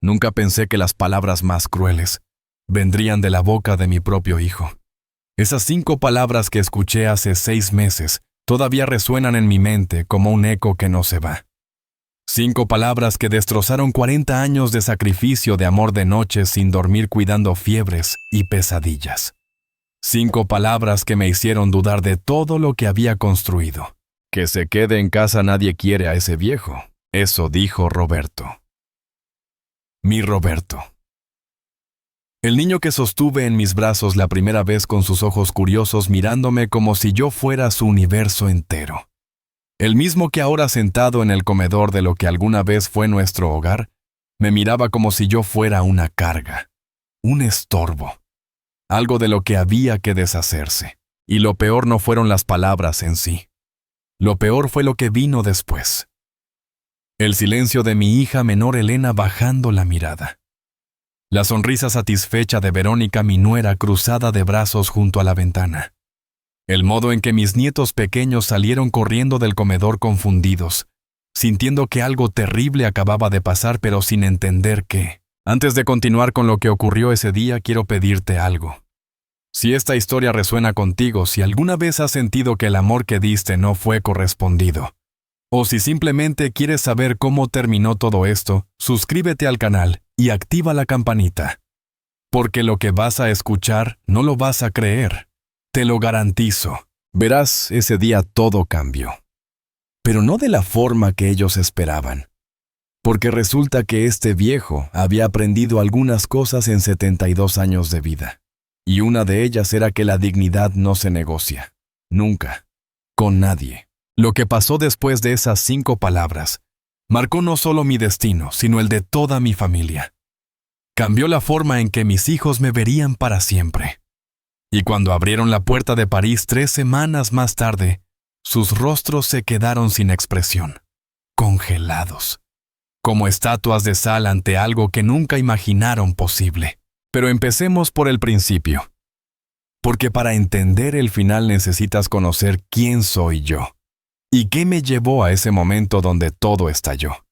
Nunca pensé que las palabras más crueles vendrían de la boca de mi propio hijo. Esas 5 palabras que escuché hace 6 meses todavía resuenan en mi mente como un eco que no se va. 5 palabras que destrozaron 40 años de sacrificio de amor de noches sin dormir cuidando fiebres y pesadillas. 5 palabras que me hicieron dudar de todo lo que había construido. Que se quede en casa, nadie quiere a ese viejo. Eso dijo Roberto. Mi Roberto. El niño que sostuve en mis brazos la primera vez con sus ojos curiosos mirándome como si yo fuera su universo entero. El mismo que ahora sentado en el comedor de lo que alguna vez fue nuestro hogar, me miraba como si yo fuera una carga, un estorbo, algo de lo que había que deshacerse. Y lo peor no fueron las palabras en sí. Lo peor fue lo que vino después. El silencio de mi hija menor Elena bajando la mirada. La sonrisa satisfecha de Verónica, mi nuera, cruzada de brazos junto a la ventana. El modo en que mis nietos pequeños salieron corriendo del comedor confundidos, sintiendo que algo terrible acababa de pasar pero sin entender qué. Antes de continuar con lo que ocurrió ese día, quiero pedirte algo. Si esta historia resuena contigo, si alguna vez has sentido que el amor que diste no fue correspondido, o si simplemente quieres saber cómo terminó todo esto, suscríbete al canal y activa la campanita. Porque lo que vas a escuchar no lo vas a creer. Te lo garantizo. Verás, ese día todo cambió. Pero no de la forma que ellos esperaban. Porque resulta que este viejo había aprendido algunas cosas en 72 años de vida. Y una de ellas era que la dignidad no se negocia. Nunca. Con nadie. Lo que pasó después de esas 5 palabras marcó no solo mi destino, sino el de toda mi familia. Cambió la forma en que mis hijos me verían para siempre. Y cuando abrieron la puerta de París 3 semanas más tarde, sus rostros se quedaron sin expresión, congelados, como estatuas de sal ante algo que nunca imaginaron posible. Pero empecemos por el principio. Porque para entender el final necesitas conocer quién soy yo. ¿Y qué me llevó a ese momento donde todo estalló?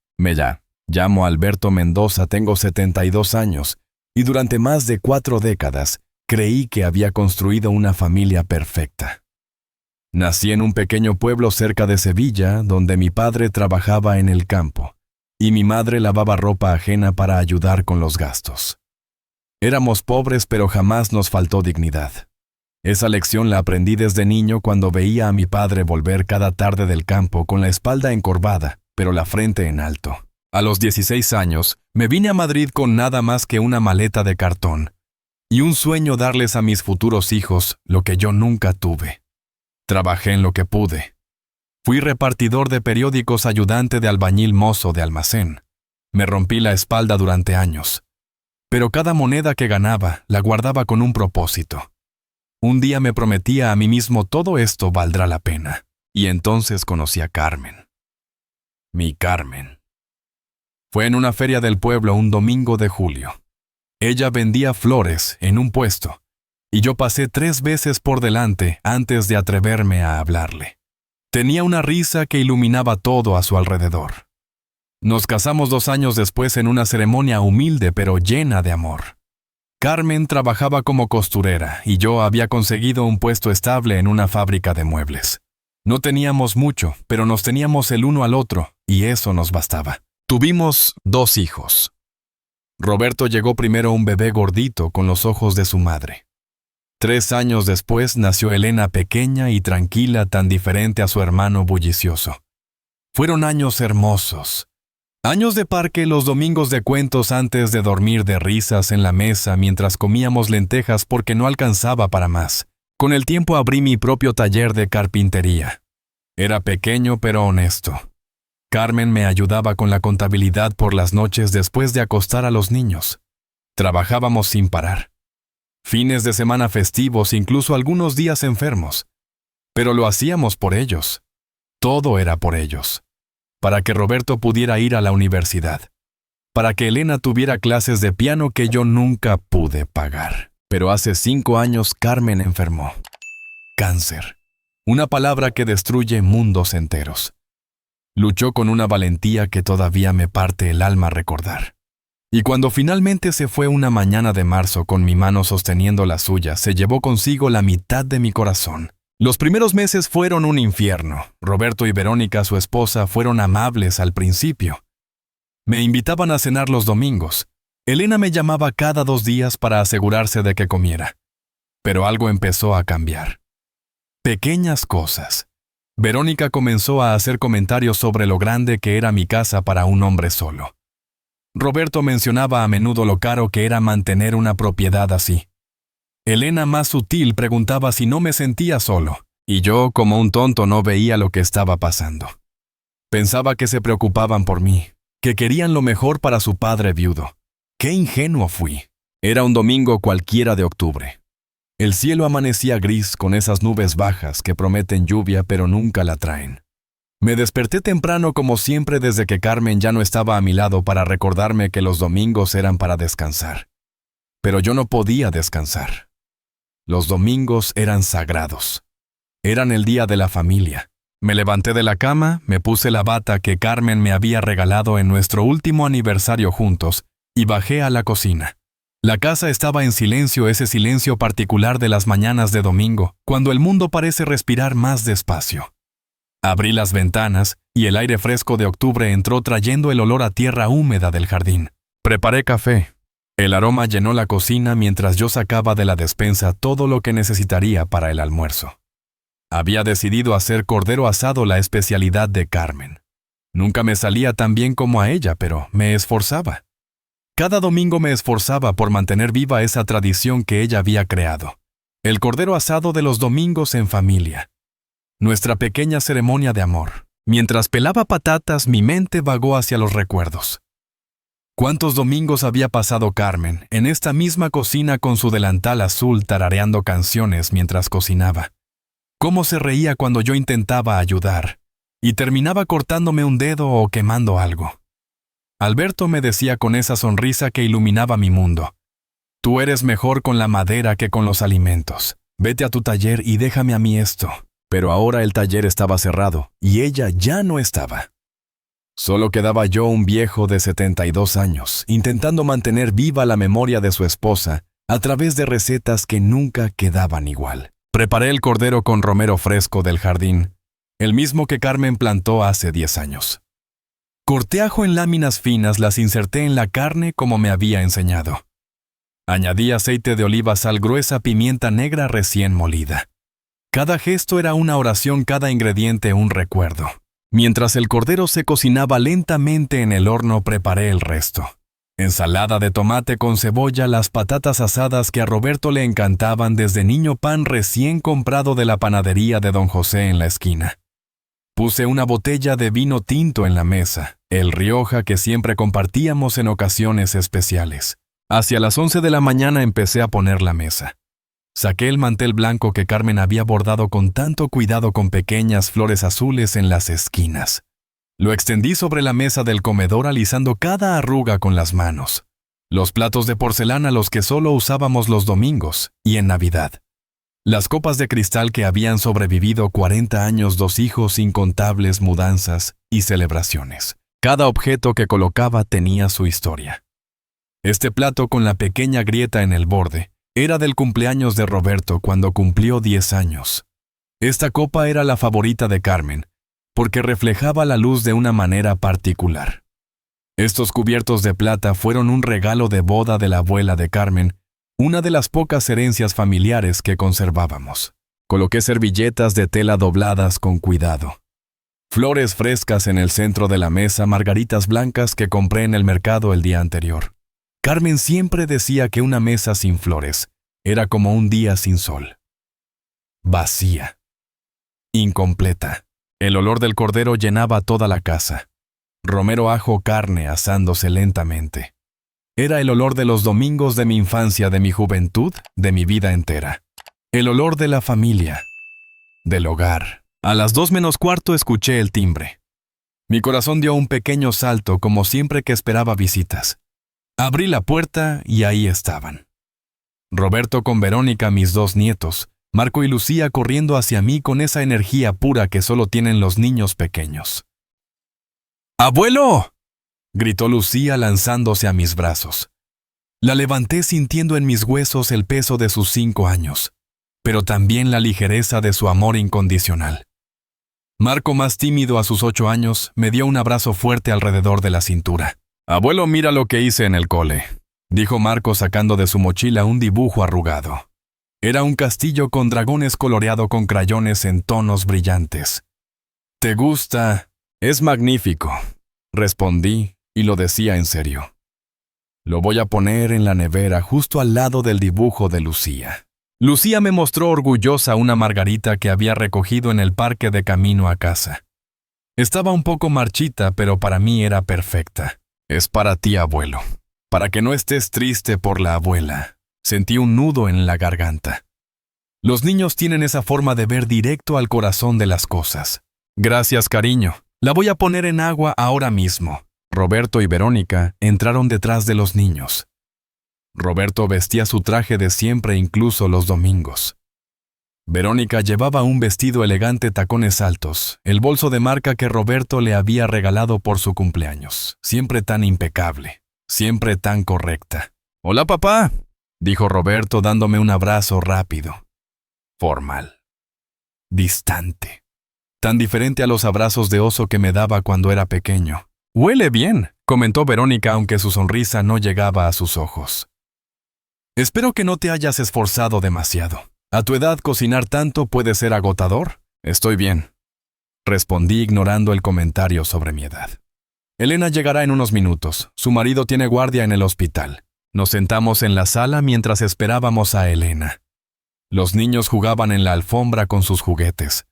Llamo Alberto Mendoza, tengo 72 años, y durante más de 4 décadas creí que había construido una familia perfecta. Nací en un pequeño pueblo cerca de Sevilla, donde mi padre trabajaba en el campo, y mi madre lavaba ropa ajena para ayudar con los gastos. Éramos pobres, pero jamás nos faltó dignidad. Esa lección la aprendí desde niño cuando veía a mi padre volver cada tarde del campo con la espalda encorvada, pero la frente en alto. A los 16 años, me vine a Madrid con nada más que una maleta de cartón y un sueño darles a mis futuros hijos lo que yo nunca tuve. Trabajé en lo que pude. Fui repartidor de periódicos, ayudante de albañil, mozo de almacén. Me rompí la espalda durante años. Pero cada moneda que ganaba la guardaba con un propósito. Un día me prometía a mí mismo todo esto valdrá la pena. Y entonces conocí a Carmen. Mi Carmen. Fue en una feria del pueblo un domingo de julio. Ella vendía flores en un puesto, y yo pasé 3 veces por delante antes de atreverme a hablarle. Tenía una risa que iluminaba todo a su alrededor. Nos casamos 2 años después en una ceremonia humilde pero llena de amor. Carmen trabajaba como costurera y yo había conseguido un puesto estable en una fábrica de muebles. No teníamos mucho, pero nos teníamos el uno al otro, y eso nos bastaba. Tuvimos 2 hijos. Roberto llegó primero un bebé gordito con los ojos de su madre. 3 años después nació Elena, pequeña y tranquila, tan diferente a su hermano bullicioso. Fueron años hermosos. Años de parque, los domingos de cuentos antes de dormir, de risas en la mesa mientras comíamos lentejas porque no alcanzaba para más. Con el tiempo abrí mi propio taller de carpintería. Era pequeño pero honesto. Carmen me ayudaba con la contabilidad por las noches después de acostar a los niños. Trabajábamos sin parar. Fines de semana festivos, incluso algunos días enfermos. Pero lo hacíamos por ellos. Todo era por ellos. Para que Roberto pudiera ir a la universidad. Para que Elena tuviera clases de piano que yo nunca pude pagar. Pero hace 5 años Carmen enfermó. Cáncer. Una palabra que destruye mundos enteros. Luchó con una valentía que todavía me parte el alma recordar. Y cuando finalmente se fue una mañana de marzo con mi mano sosteniendo la suya, se llevó consigo la mitad de mi corazón. Los primeros meses fueron un infierno. Roberto y Verónica, su esposa, fueron amables al principio. Me invitaban a cenar los domingos. Elena me llamaba cada 2 días para asegurarse de que comiera. Pero algo empezó a cambiar. Pequeñas cosas. Verónica comenzó a hacer comentarios sobre lo grande que era mi casa para un hombre solo. Roberto mencionaba a menudo lo caro que era mantener una propiedad así. Elena, más sutil, preguntaba si no me sentía solo, y yo, como un tonto, no veía lo que estaba pasando. Pensaba que se preocupaban por mí, que querían lo mejor para su padre viudo. ¡Qué ingenuo fui! Era un domingo cualquiera de octubre. El cielo amanecía gris con esas nubes bajas que prometen lluvia pero nunca la traen. Me desperté temprano como siempre desde que Carmen ya no estaba a mi lado para recordarme que los domingos eran para descansar. Pero yo no podía descansar. Los domingos eran sagrados. Eran el día de la familia. Me levanté de la cama, me puse la bata que Carmen me había regalado en nuestro último aniversario juntos y bajé a la cocina. La casa estaba en silencio, ese silencio particular de las mañanas de domingo, cuando el mundo parece respirar más despacio. Abrí las ventanas y el aire fresco de octubre entró trayendo el olor a tierra húmeda del jardín. Preparé café. El aroma llenó la cocina mientras yo sacaba de la despensa todo lo que necesitaría para el almuerzo. Había decidido hacer cordero asado la especialidad de Carmen. Nunca me salía tan bien como a ella, pero me esforzaba. Cada domingo me esforzaba por mantener viva esa tradición que ella había creado. El cordero asado de los domingos en familia. Nuestra pequeña ceremonia de amor. Mientras pelaba patatas, mi mente vagó hacia los recuerdos. ¿Cuántos domingos había pasado Carmen en esta misma cocina con su delantal azul tarareando canciones mientras cocinaba? ¿Cómo se reía cuando yo intentaba ayudar y terminaba cortándome un dedo o quemando algo? Alberto me decía con esa sonrisa que iluminaba mi mundo: «Tú eres mejor con la madera que con los alimentos. Vete a tu taller y déjame a mí esto». Pero ahora el taller estaba cerrado y ella ya no estaba. Solo quedaba yo, un viejo de 72 años, intentando mantener viva la memoria de su esposa a través de recetas que nunca quedaban igual. Preparé el cordero con romero fresco del jardín, el mismo que Carmen plantó hace 10 años. Corté ajo en láminas finas, las inserté en la carne como me había enseñado. Añadí aceite de oliva, sal gruesa, pimienta negra recién molida. Cada gesto era una oración, cada ingrediente un recuerdo. Mientras el cordero se cocinaba lentamente en el horno, preparé el resto. Ensalada de tomate con cebolla, las patatas asadas que a Roberto le encantaban desde niño, pan recién comprado de la panadería de Don José en la esquina. Puse una botella de vino tinto en la mesa, el Rioja que siempre compartíamos en ocasiones especiales. Hacia las 11 de la mañana empecé a poner la mesa. Saqué el mantel blanco que Carmen había bordado con tanto cuidado con pequeñas flores azules en las esquinas. Lo extendí sobre la mesa del comedor alisando cada arruga con las manos. Los platos de porcelana, los que solo usábamos los domingos y en Navidad. Las copas de cristal que habían sobrevivido 40 años, 2 hijos, incontables mudanzas y celebraciones. Cada objeto que colocaba tenía su historia. Este plato con la pequeña grieta en el borde era del cumpleaños de Roberto cuando cumplió 10 años. Esta copa era la favorita de Carmen, porque reflejaba la luz de una manera particular. Estos cubiertos de plata fueron un regalo de boda de la abuela de Carmen, una de las pocas herencias familiares que conservábamos. Coloqué servilletas de tela dobladas con cuidado. Flores frescas en el centro de la mesa, margaritas blancas que compré en el mercado el día anterior. Carmen siempre decía que una mesa sin flores era como un día sin sol. Vacía. Incompleta. El olor del cordero llenaba toda la casa. Romero, ajo, carne asándose lentamente. Era el olor de los domingos de mi infancia, de mi juventud, de mi vida entera. El olor de la familia, del hogar. A las 2 menos cuarto escuché el timbre. Mi corazón dio un pequeño salto, como siempre que esperaba visitas. Abrí la puerta y ahí estaban. Roberto con Verónica, mis 2 nietos, Marco y Lucía corriendo hacia mí con esa energía pura que solo tienen los niños pequeños. ¡Abuelo!, gritó Lucía lanzándose a mis brazos. La levanté sintiendo en mis huesos el peso de sus 5 años, pero también la ligereza de su amor incondicional. Marco, más tímido a sus 8 años, me dio un abrazo fuerte alrededor de la cintura. «Abuelo, mira lo que hice en el cole», dijo Marco sacando de su mochila un dibujo arrugado. Era un castillo con dragones coloreado con crayones en tonos brillantes. «¿Te gusta? Es magnífico», respondí, y lo decía en serio. «Lo voy a poner en la nevera justo al lado del dibujo de Lucía». Lucía me mostró orgullosa una margarita que había recogido en el parque de camino a casa. Estaba un poco marchita, pero para mí era perfecta. «Es para ti, abuelo. Para que no estés triste por la abuela». Sentí un nudo en la garganta. Los niños tienen esa forma de ver directo al corazón de las cosas. «Gracias, cariño. La voy a poner en agua ahora mismo». Roberto y Verónica entraron detrás de los niños. Roberto vestía su traje de siempre incluso los domingos. Verónica llevaba un vestido elegante, tacones altos, el bolso de marca que Roberto le había regalado por su cumpleaños. Siempre tan impecable, siempre tan correcta. «Hola, papá», dijo Roberto dándome un abrazo rápido. Formal. Distante. Tan diferente a los abrazos de oso que me daba cuando era pequeño. «Huele bien», comentó Verónica, aunque su sonrisa no llegaba a sus ojos. «Espero que no te hayas esforzado demasiado. A tu edad cocinar tanto puede ser agotador». «Estoy bien», respondí ignorando el comentario sobre mi edad. «Elena llegará en unos minutos. Su marido tiene guardia en el hospital». Nos sentamos en la sala mientras esperábamos a Elena. Los niños jugaban en la alfombra con sus juguetes.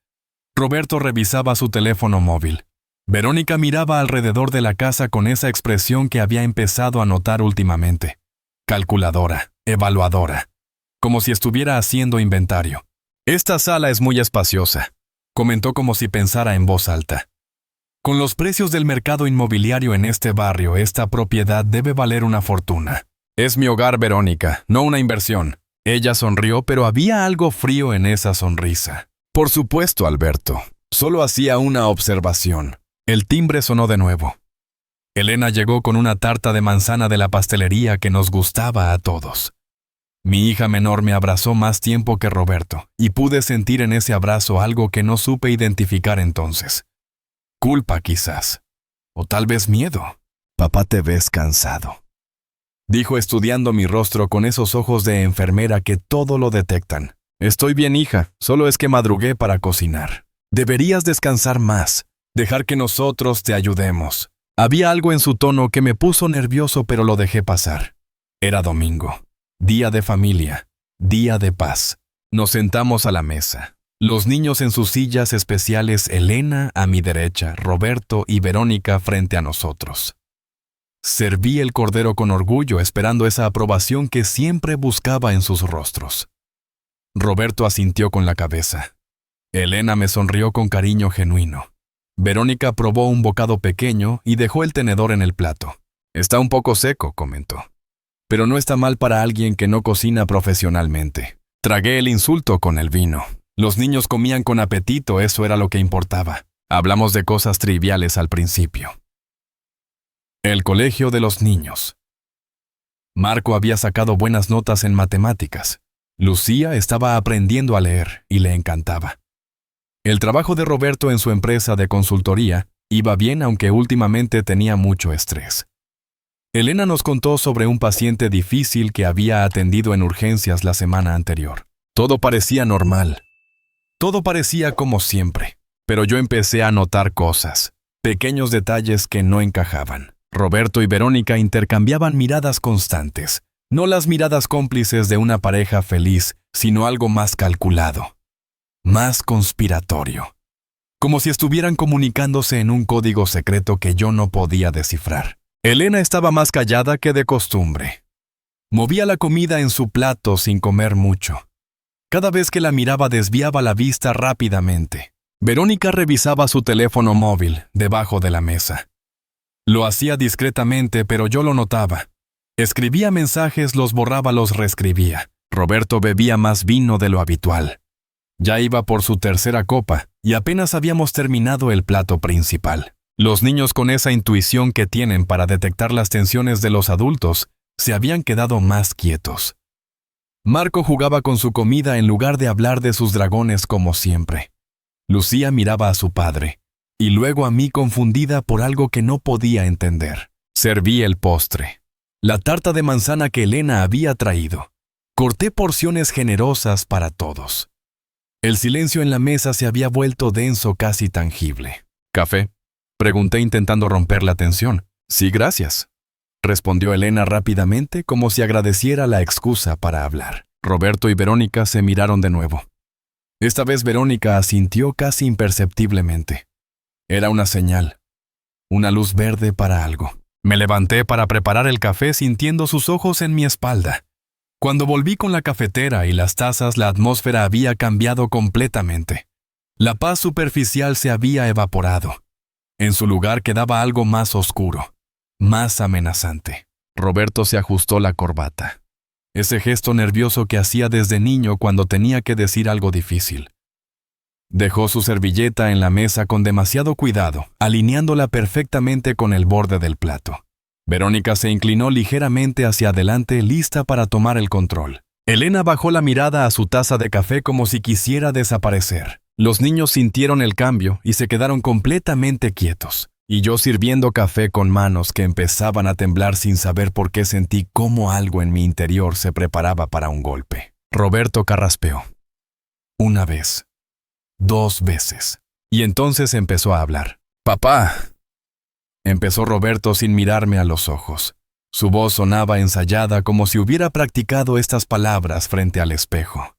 Roberto revisaba su teléfono móvil. Verónica miraba alrededor de la casa con esa expresión que había empezado a notar últimamente. Calculadora, evaluadora, como si estuviera haciendo inventario. «Esta sala es muy espaciosa», comentó como si pensara en voz alta. «Con los precios del mercado inmobiliario en este barrio, esta propiedad debe valer una fortuna». «Es mi hogar, Verónica, no una inversión». Ella sonrió, pero había algo frío en esa sonrisa. «Por supuesto, Alberto. Solo hacía una observación». El timbre sonó de nuevo. Elena llegó con una tarta de manzana de la pastelería que nos gustaba a todos. Mi hija menor me abrazó más tiempo que Roberto, y pude sentir en ese abrazo algo que no supe identificar entonces. Culpa, quizás. O tal vez miedo. «Papá, te ves cansado», dijo estudiando mi rostro con esos ojos de enfermera que todo lo detectan. «Estoy bien, hija, solo es que madrugué para cocinar. Deberías descansar más, dejar que nosotros te ayudemos». Había algo en su tono que me puso nervioso, pero lo dejé pasar. Era domingo, día de familia, día de paz. Nos sentamos a la mesa. Los niños en sus sillas especiales, Elena a mi derecha, Roberto y Verónica frente a nosotros. Serví el cordero con orgullo, esperando esa aprobación que siempre buscaba en sus rostros. Roberto asintió con la cabeza. Elena me sonrió con cariño genuino. Verónica probó un bocado pequeño y dejó el tenedor en el plato. «Está un poco seco», comentó. «Pero no está mal para alguien que no cocina profesionalmente». Tragué el insulto con el vino. Los niños comían con apetito, eso era lo que importaba. Hablamos de cosas triviales al principio. El colegio de los niños. Marco había sacado buenas notas en matemáticas. Lucía estaba aprendiendo a leer y le encantaba. El trabajo de Roberto en su empresa de consultoría iba bien, aunque últimamente tenía mucho estrés. Elena nos contó sobre un paciente difícil que había atendido en urgencias la semana anterior. Todo parecía normal. Todo parecía como siempre, pero yo empecé a notar cosas, pequeños detalles que no encajaban. Roberto y Verónica intercambiaban miradas constantes, no las miradas cómplices de una pareja feliz, sino algo más calculado, más conspiratorio, como si estuvieran comunicándose en un código secreto que yo no podía descifrar. Elena estaba más callada que de costumbre. Movía la comida en su plato sin comer mucho. Cada vez que la miraba desviaba la vista rápidamente. Verónica revisaba su teléfono móvil debajo de la mesa. Lo hacía discretamente, pero yo lo notaba. Escribía mensajes, los borraba, los reescribía. Roberto bebía más vino de lo habitual. Ya iba por su tercera copa y apenas habíamos terminado el plato principal. Los niños, con esa intuición que tienen para detectar las tensiones de los adultos, se habían quedado más quietos. Marco jugaba con su comida en lugar de hablar de sus dragones como siempre. Lucía miraba a su padre, y luego a mí, confundida por algo que no podía entender. Serví el postre, la tarta de manzana que Elena había traído. Corté porciones generosas para todos. El silencio en la mesa se había vuelto denso, casi tangible. ¿Café?, pregunté, intentando romper la tensión. Sí, gracias, respondió Elena rápidamente, como si agradeciera la excusa para hablar. Roberto y Verónica se miraron de nuevo. Esta vez Verónica asintió casi imperceptiblemente. Era una señal, una luz verde para algo. Me levanté para preparar el café, sintiendo sus ojos en mi espalda. Cuando volví con la cafetera y las tazas, la atmósfera había cambiado completamente. La paz superficial se había evaporado. En su lugar quedaba algo más oscuro, más amenazante. Roberto se ajustó la corbata. Ese gesto nervioso que hacía desde niño cuando tenía que decir algo difícil. Dejó su servilleta en la mesa con demasiado cuidado, alineándola perfectamente con el borde del plato. Verónica se inclinó ligeramente hacia adelante, lista para tomar el control. Elena bajó la mirada a su taza de café como si quisiera desaparecer. Los niños sintieron el cambio y se quedaron completamente quietos. Y yo, sirviendo café con manos que empezaban a temblar sin saber por qué, sentí cómo algo en mi interior se preparaba para un golpe. Roberto carraspeó. Una vez. 2 veces. Y entonces empezó a hablar. «Papá», empezó Roberto sin mirarme a los ojos. Su voz sonaba ensayada, como si hubiera practicado estas palabras frente al espejo.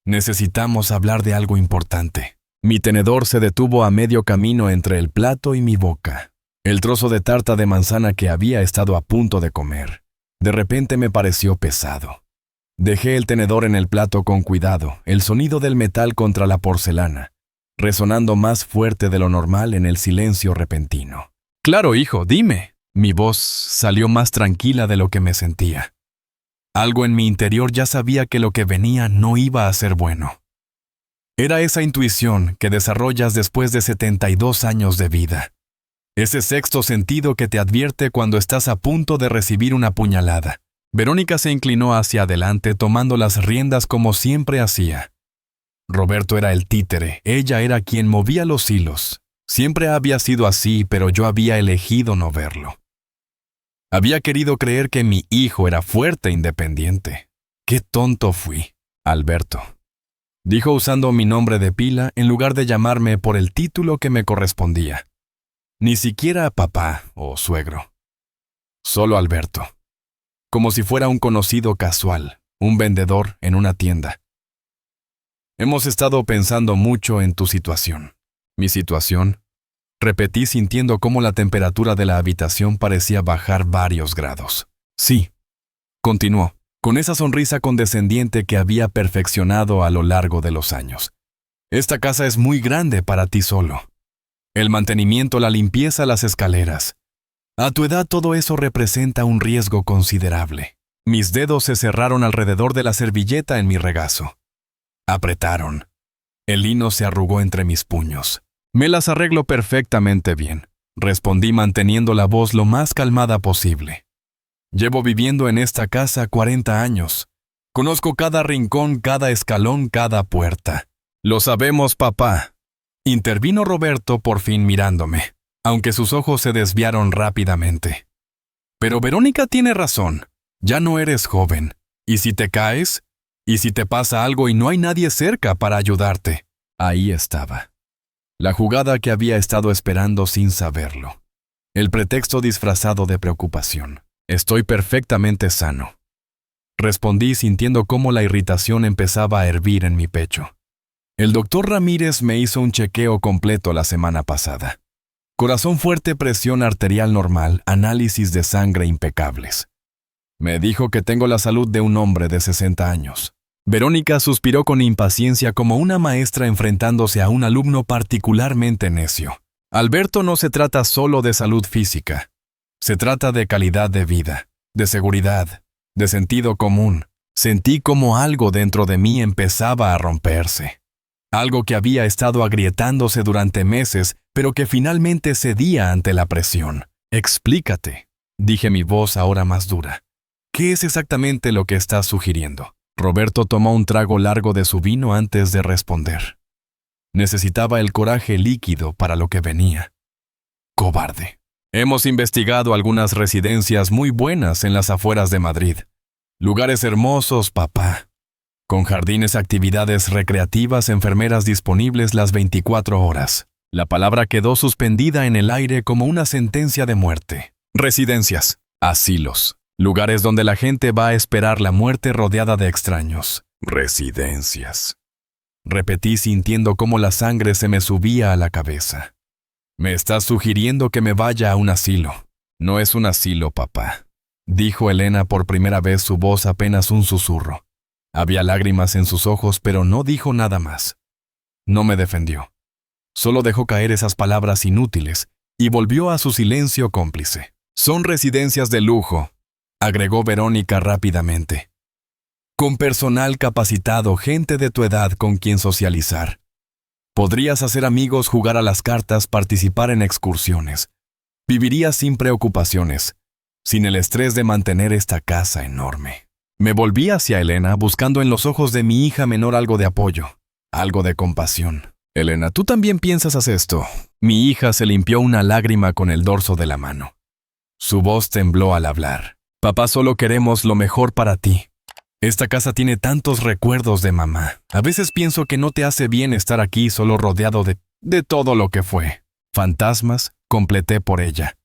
«Necesitamos hablar de algo importante». Mi tenedor se detuvo a medio camino entre el plato y mi boca. El trozo de tarta de manzana que había estado a punto de comer, de repente me pareció pesado. Dejé el tenedor en el plato con cuidado, el sonido del metal contra la porcelana, resonando más fuerte de lo normal en el silencio repentino. «Claro, hijo, dime». Mi voz salió más tranquila de lo que me sentía. Algo en mi interior ya sabía que lo que venía no iba a ser bueno. Era esa intuición que desarrollas después de 72 años de vida. Ese sexto sentido que te advierte cuando estás a punto de recibir una puñalada. Verónica se inclinó hacia adelante, tomando las riendas como siempre hacía. Roberto era el títere, ella era quien movía los hilos. Siempre había sido así, pero yo había elegido no verlo. Había querido creer que mi hijo era fuerte e independiente. ¡Qué tonto fui! Alberto, dijo usando mi nombre de pila en lugar de llamarme por el título que me correspondía. Ni siquiera papá o suegro. Solo Alberto. Como si fuera un conocido casual, un vendedor en una tienda. Hemos estado pensando mucho en tu situación. ¿Mi situación? Repetí, sintiendo cómo la temperatura de la habitación parecía bajar varios grados. Sí, continuó, con esa sonrisa condescendiente que había perfeccionado a lo largo de los años. Esta casa es muy grande para ti solo. El mantenimiento, la limpieza, las escaleras. A tu edad todo eso representa un riesgo considerable. Mis dedos se cerraron alrededor de la servilleta en mi regazo. Apretaron. El lino se arrugó entre mis puños. Me las arreglo perfectamente bien, respondí manteniendo la voz lo más calmada posible. Llevo viviendo en esta casa 40 años. Conozco cada rincón, cada escalón, cada puerta. Lo sabemos, papá. Intervino Roberto, por fin mirándome, aunque sus ojos se desviaron rápidamente. Pero Verónica tiene razón. Ya no eres joven. ¿Y si te caes? ¿Y si te pasa algo y no hay nadie cerca para ayudarte? Ahí estaba. La jugada que había estado esperando sin saberlo. El pretexto disfrazado de preocupación. Estoy perfectamente sano. Respondí, sintiendo cómo la irritación empezaba a hervir en mi pecho. El doctor Ramírez me hizo un chequeo completo la semana pasada. Corazón fuerte, presión arterial normal, análisis de sangre impecables. Me dijo que tengo la salud de un hombre de 60 años. Verónica suspiró con impaciencia, como una maestra enfrentándose a un alumno particularmente necio. Alberto, no se trata solo de salud física. Se trata de calidad de vida, de seguridad, de sentido común. Sentí como algo dentro de mí empezaba a romperse. algo que había estado agrietándose durante meses, pero que finalmente cedía ante la presión. Explícate, dije, mi voz ahora más dura. ¿Qué es exactamente lo que estás sugiriendo? Roberto tomó un trago largo de su vino antes de responder. Necesitaba el coraje líquido para lo que venía. Cobarde. Hemos investigado algunas residencias muy buenas en las afueras de Madrid. Lugares hermosos, papá. Con jardines, actividades recreativas, enfermeras disponibles las 24 horas. La palabra quedó suspendida en el aire como una sentencia de muerte. Residencias, asilos, lugares donde la gente va a esperar la muerte rodeada de extraños. Residencias. Repetí sintiendo cómo la sangre se me subía a la cabeza. Me estás sugiriendo que me vaya a un asilo. No es un asilo, papá, dijo Elena por primera vez, su voz apenas un susurro. Había lágrimas en sus ojos, pero no dijo nada más. No me defendió. Solo dejó caer esas palabras inútiles y volvió a su silencio cómplice. Son residencias de lujo, agregó Verónica rápidamente. Con personal capacitado, gente de tu edad con quien socializar. Podrías hacer amigos, jugar a las cartas, participar en excursiones. Vivirías sin preocupaciones, sin el estrés de mantener esta casa enorme. Me volví hacia Elena, buscando en los ojos de mi hija menor algo de apoyo, algo de compasión. Elena, ¿tú también piensas hacer esto? Mi hija se limpió una lágrima con el dorso de la mano. Su voz tembló al hablar. Papá, solo queremos lo mejor para ti. Esta casa tiene tantos recuerdos de mamá. A veces pienso que no te hace bien estar aquí solo rodeado de todo lo que fue. Fantasmas, completé por ella.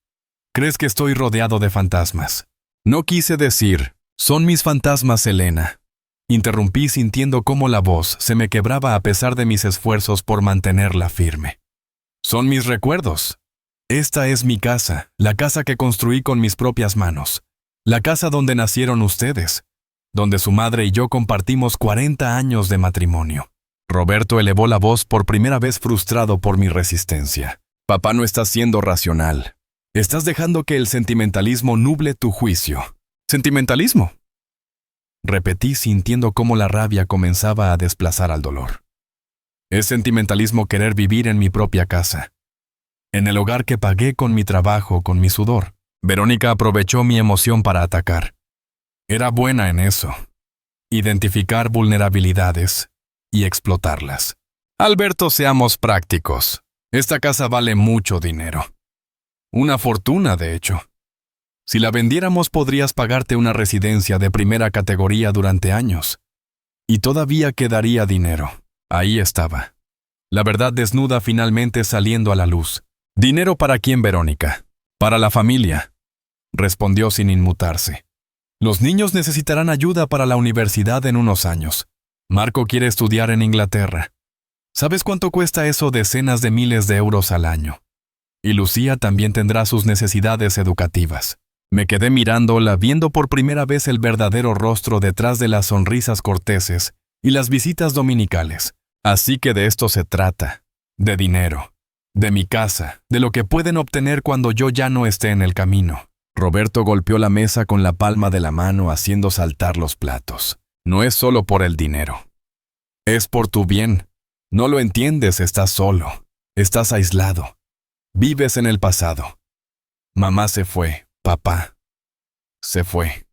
¿Crees que estoy rodeado de fantasmas? No quise decir, son mis fantasmas, Elena. Interrumpí sintiendo cómo la voz se me quebraba a pesar de mis esfuerzos por mantenerla firme. Son mis recuerdos. Esta es mi casa, la casa que construí con mis propias manos. La casa donde nacieron ustedes, donde su madre y yo compartimos 40 años de matrimonio. Roberto elevó la voz por primera vez, frustrado por mi resistencia. Papá, no estás siendo racional. Estás dejando que el sentimentalismo nuble tu juicio. ¿Sentimentalismo? Repetí sintiendo cómo la rabia comenzaba a desplazar al dolor. Es sentimentalismo querer vivir en mi propia casa, en el hogar que pagué con mi trabajo, con mi sudor. Verónica aprovechó mi emoción para atacar. Era buena en eso. Identificar vulnerabilidades y explotarlas. Alberto, seamos prácticos. Esta casa vale mucho dinero. Una fortuna, de hecho. Si la vendiéramos, podrías pagarte una residencia de primera categoría durante años. Y todavía quedaría dinero. Ahí estaba. La verdad desnuda finalmente saliendo a la luz. ¿Dinero para quién, Verónica? Para la familia, respondió sin inmutarse. Los niños necesitarán ayuda para la universidad en unos años. Marco quiere estudiar en Inglaterra. ¿Sabes cuánto cuesta eso? Decenas de miles de euros al año. Y Lucía también tendrá sus necesidades educativas. Me quedé mirándola, viendo por primera vez el verdadero rostro detrás de las sonrisas corteses y las visitas dominicales. Así que de esto se trata. De dinero. De mi casa. De lo que pueden obtener cuando yo ya no esté en el camino. Roberto golpeó la mesa con la palma de la mano, haciendo saltar los platos. No es solo por el dinero. Es por tu bien. No lo entiendes, estás solo. Estás aislado. Vives en el pasado. Mamá se fue, papá se fue.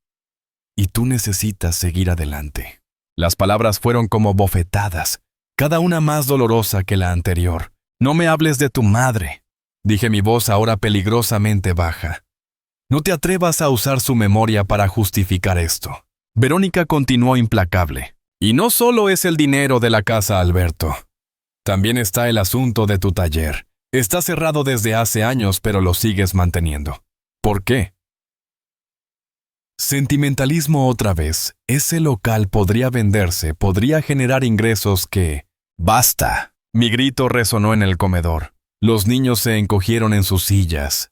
Y tú necesitas seguir adelante. Las palabras fueron como bofetadas, cada una más dolorosa que la anterior. No me hables de tu madre, dije, mi voz ahora peligrosamente baja. No te atrevas a usar su memoria para justificar esto. Verónica continuó implacable. Y no solo es el dinero de la casa, Alberto. También está el asunto de tu taller. Está cerrado desde hace años, pero lo sigues manteniendo. ¿Por qué? Sentimentalismo otra vez. Ese local podría venderse, podría generar ingresos que... ¡Basta! Mi grito resonó en el comedor. Los niños se encogieron en sus sillas.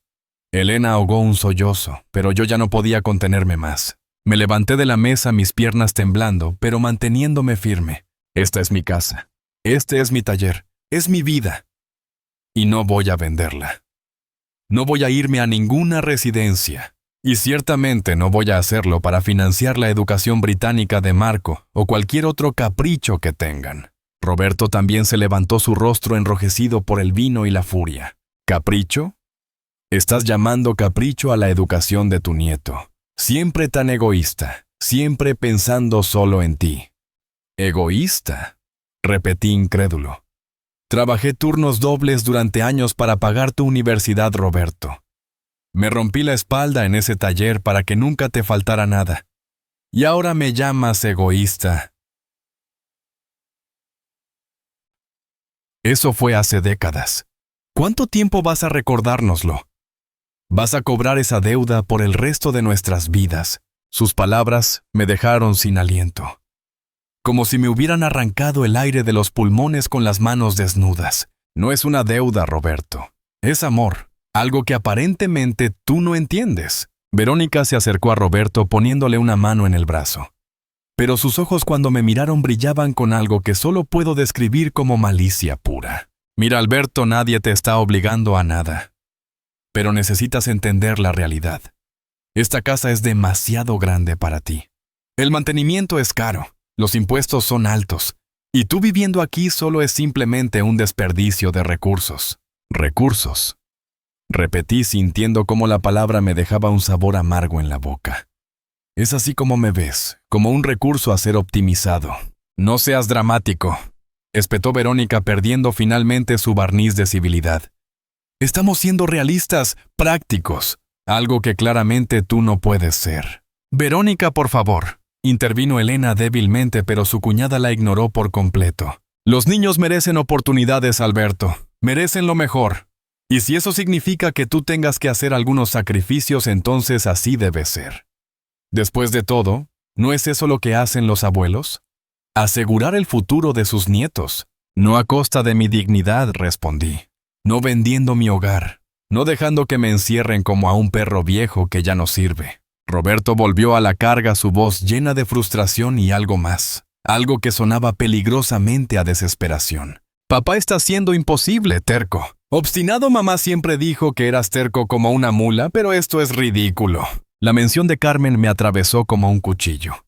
Elena ahogó un sollozo, pero yo ya no podía contenerme más. Me levanté de la mesa, mis piernas temblando, pero manteniéndome firme. Esta es mi casa. Este es mi taller. Es mi vida. Y no voy a venderla. No voy a irme a ninguna residencia. Y ciertamente no voy a hacerlo para financiar la educación británica de Marco o cualquier otro capricho que tengan. Roberto también se levantó, su rostro enrojecido por el vino y la furia. ¿Capricho? Estás llamando capricho a la educación de tu nieto. Siempre tan egoísta, siempre pensando solo en ti. ¿Egoísta?, repetí incrédulo. Trabajé turnos dobles durante años para pagar tu universidad, Roberto. Me rompí la espalda en ese taller para que nunca te faltara nada. Y ahora me llamas egoísta. Eso fue hace décadas. ¿Cuánto tiempo vas a recordárnoslo? Vas a cobrar esa deuda por el resto de nuestras vidas. Sus palabras me dejaron sin aliento. Como si me hubieran arrancado el aire de los pulmones con las manos desnudas. No es una deuda, Roberto. Es amor, algo que aparentemente tú no entiendes. Verónica se acercó a Roberto poniéndole una mano en el brazo. Pero sus ojos cuando me miraron brillaban con algo que solo puedo describir como malicia pura. Mira, Alberto, nadie te está obligando a nada. Pero necesitas entender la realidad. Esta casa es demasiado grande para ti. El mantenimiento es caro, los impuestos son altos, y tú viviendo aquí solo es simplemente un desperdicio de recursos. ¿Recursos? Repetí sintiendo cómo la palabra me dejaba un sabor amargo en la boca. Es así como me ves, como un recurso a ser optimizado. No seas dramático, espetó Verónica perdiendo finalmente su barniz de civilidad. Estamos siendo realistas, prácticos, algo que claramente tú no puedes ser. Verónica, por favor, intervino Elena débilmente, pero su cuñada la ignoró por completo. Los niños merecen oportunidades, Alberto, merecen lo mejor. Y si eso significa que tú tengas que hacer algunos sacrificios, entonces así debe ser. Después de todo, ¿no es eso lo que hacen los abuelos? Asegurar el futuro de sus nietos. No a costa de mi dignidad, respondí. No vendiendo mi hogar. No dejando que me encierren como a un perro viejo que ya no sirve. Roberto volvió a la carga, su voz llena de frustración y algo más. Algo que sonaba peligrosamente a desesperación. Papá está siendo imposible, terco. Obstinado, mamá siempre dijo que eras terco como una mula, pero esto es ridículo. La mención de Carmen me atravesó como un cuchillo.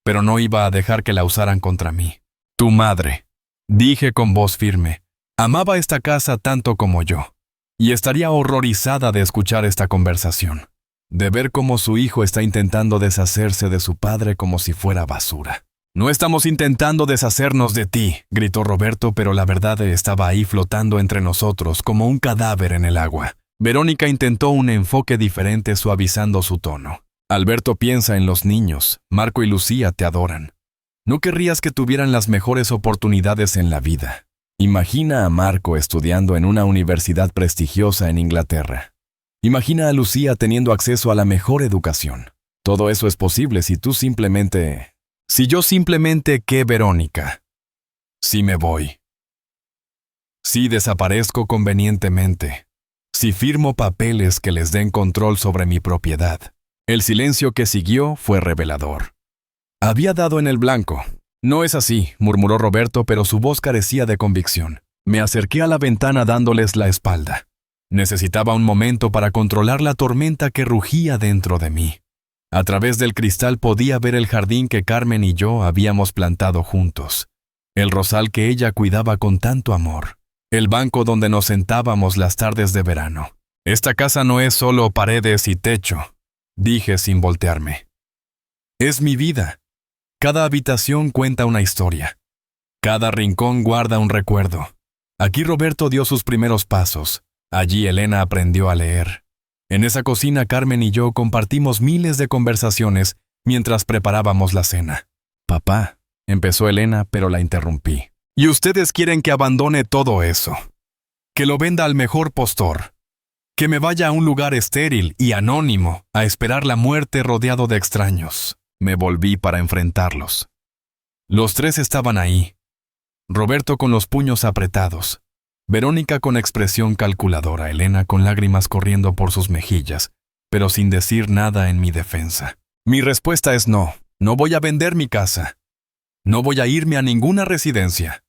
Pero no iba a dejar que la usaran contra mí. Tu madre, dije con voz firme, amaba esta casa tanto como yo. Y estaría horrorizada de escuchar esta conversación. De ver cómo su hijo está intentando deshacerse de su padre como si fuera basura. No estamos intentando deshacernos de ti, gritó Roberto, pero la verdad estaba ahí flotando entre nosotros como un cadáver en el agua. Verónica intentó un enfoque diferente suavizando su tono. Alberto, piensa en los niños. Marco y Lucía te adoran. No querrías que tuvieran las mejores oportunidades en la vida. Imagina a Marco estudiando en una universidad prestigiosa en Inglaterra. Imagina a Lucía teniendo acceso a la mejor educación. Todo eso es posible si tú simplemente... Si yo simplemente, ¿qué, Verónica? Si me voy. Si desaparezco convenientemente. Si firmo papeles que les den control sobre mi propiedad. El silencio que siguió fue revelador. Había dado en el blanco. No es así, murmuró Roberto, pero su voz carecía de convicción. Me acerqué a la ventana dándoles la espalda. Necesitaba un momento para controlar la tormenta que rugía dentro de mí. A través del cristal podía ver el jardín que Carmen y yo habíamos plantado juntos. El rosal que ella cuidaba con tanto amor. El banco donde nos sentábamos las tardes de verano. Esta casa no es solo paredes y techo, dije sin voltearme. Es mi vida. Cada habitación cuenta una historia. Cada rincón guarda un recuerdo. Aquí Roberto dio sus primeros pasos. Allí Elena aprendió a leer. En esa cocina Carmen y yo compartimos miles de conversaciones mientras preparábamos la cena. Papá, empezó Elena, pero la interrumpí. Y ustedes quieren que abandone todo eso. Que lo venda al mejor postor. Que me vaya a un lugar estéril y anónimo a esperar la muerte rodeado de extraños. Me volví para enfrentarlos. Los tres estaban ahí. Roberto con los puños apretados. Verónica con expresión calculadora, Elena con lágrimas corriendo por sus mejillas, pero sin decir nada en mi defensa. Mi respuesta es no. No voy a vender mi casa. No voy a irme a ninguna residencia.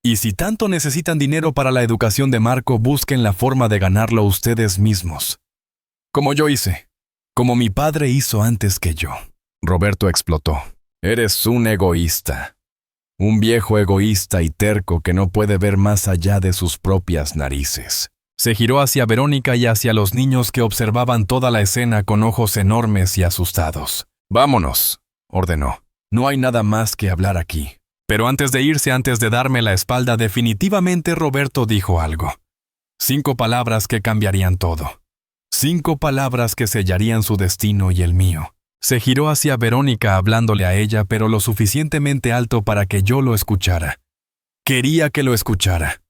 Y si tanto necesitan dinero para la educación de Marco, busquen la forma de ganarlo ustedes mismos. Como yo hice. Como mi padre hizo antes que yo. Roberto explotó. Eres un egoísta. Un viejo egoísta y terco que no puede ver más allá de sus propias narices. Se giró hacia Verónica y hacia los niños que observaban toda la escena con ojos enormes y asustados. «Vámonos», ordenó. «No hay nada más que hablar aquí». Pero antes de irse, antes de darme la espalda, definitivamente Roberto dijo algo. 5 palabras que cambiarían todo. 5 palabras que sellarían su destino y el mío. Se giró hacia Verónica hablándole a ella, pero lo suficientemente alto para que yo lo escuchara. Quería que lo escuchara.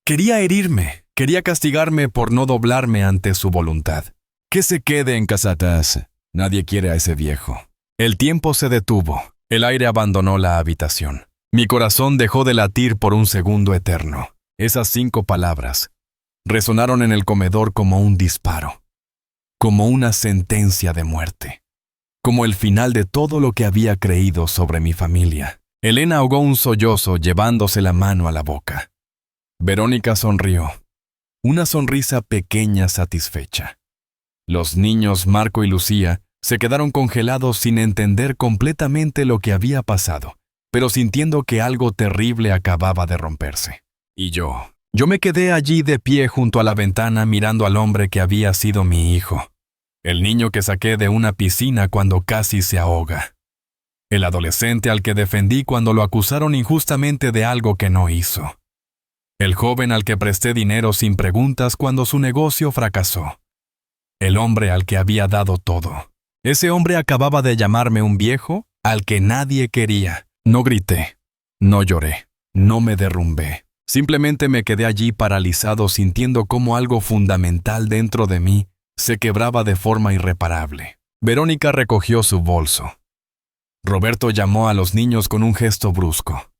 Quería herirme, quería castigarme por no doblarme ante su voluntad. Que se quede en casatas. Nadie quiere a ese viejo. El tiempo se detuvo. El aire abandonó la habitación. Mi corazón dejó de latir por un segundo eterno. Esas 5 palabras resonaron en el comedor como un disparo, como una sentencia de muerte, como el final de todo lo que había creído sobre mi familia. Elena ahogó un sollozo llevándose la mano a la boca. Verónica sonrió, una sonrisa pequeña satisfecha. Los niños Marco y Lucía se quedaron congelados sin entender completamente lo que había pasado, pero sintiendo que algo terrible acababa de romperse. Y yo me quedé allí de pie junto a la ventana mirando al hombre que había sido mi hijo, el niño que saqué de una piscina cuando casi se ahoga, el adolescente al que defendí cuando lo acusaron injustamente de algo que no hizo, el joven al que presté dinero sin preguntas cuando su negocio fracasó, el hombre al que había dado todo. Ese hombre acababa de llamarme un viejo al que nadie quería. No grité, no lloré, no me derrumbé. Simplemente me quedé allí paralizado sintiendo cómo algo fundamental dentro de mí se quebraba de forma irreparable. Verónica recogió su bolso. Roberto llamó a los niños con un gesto brusco.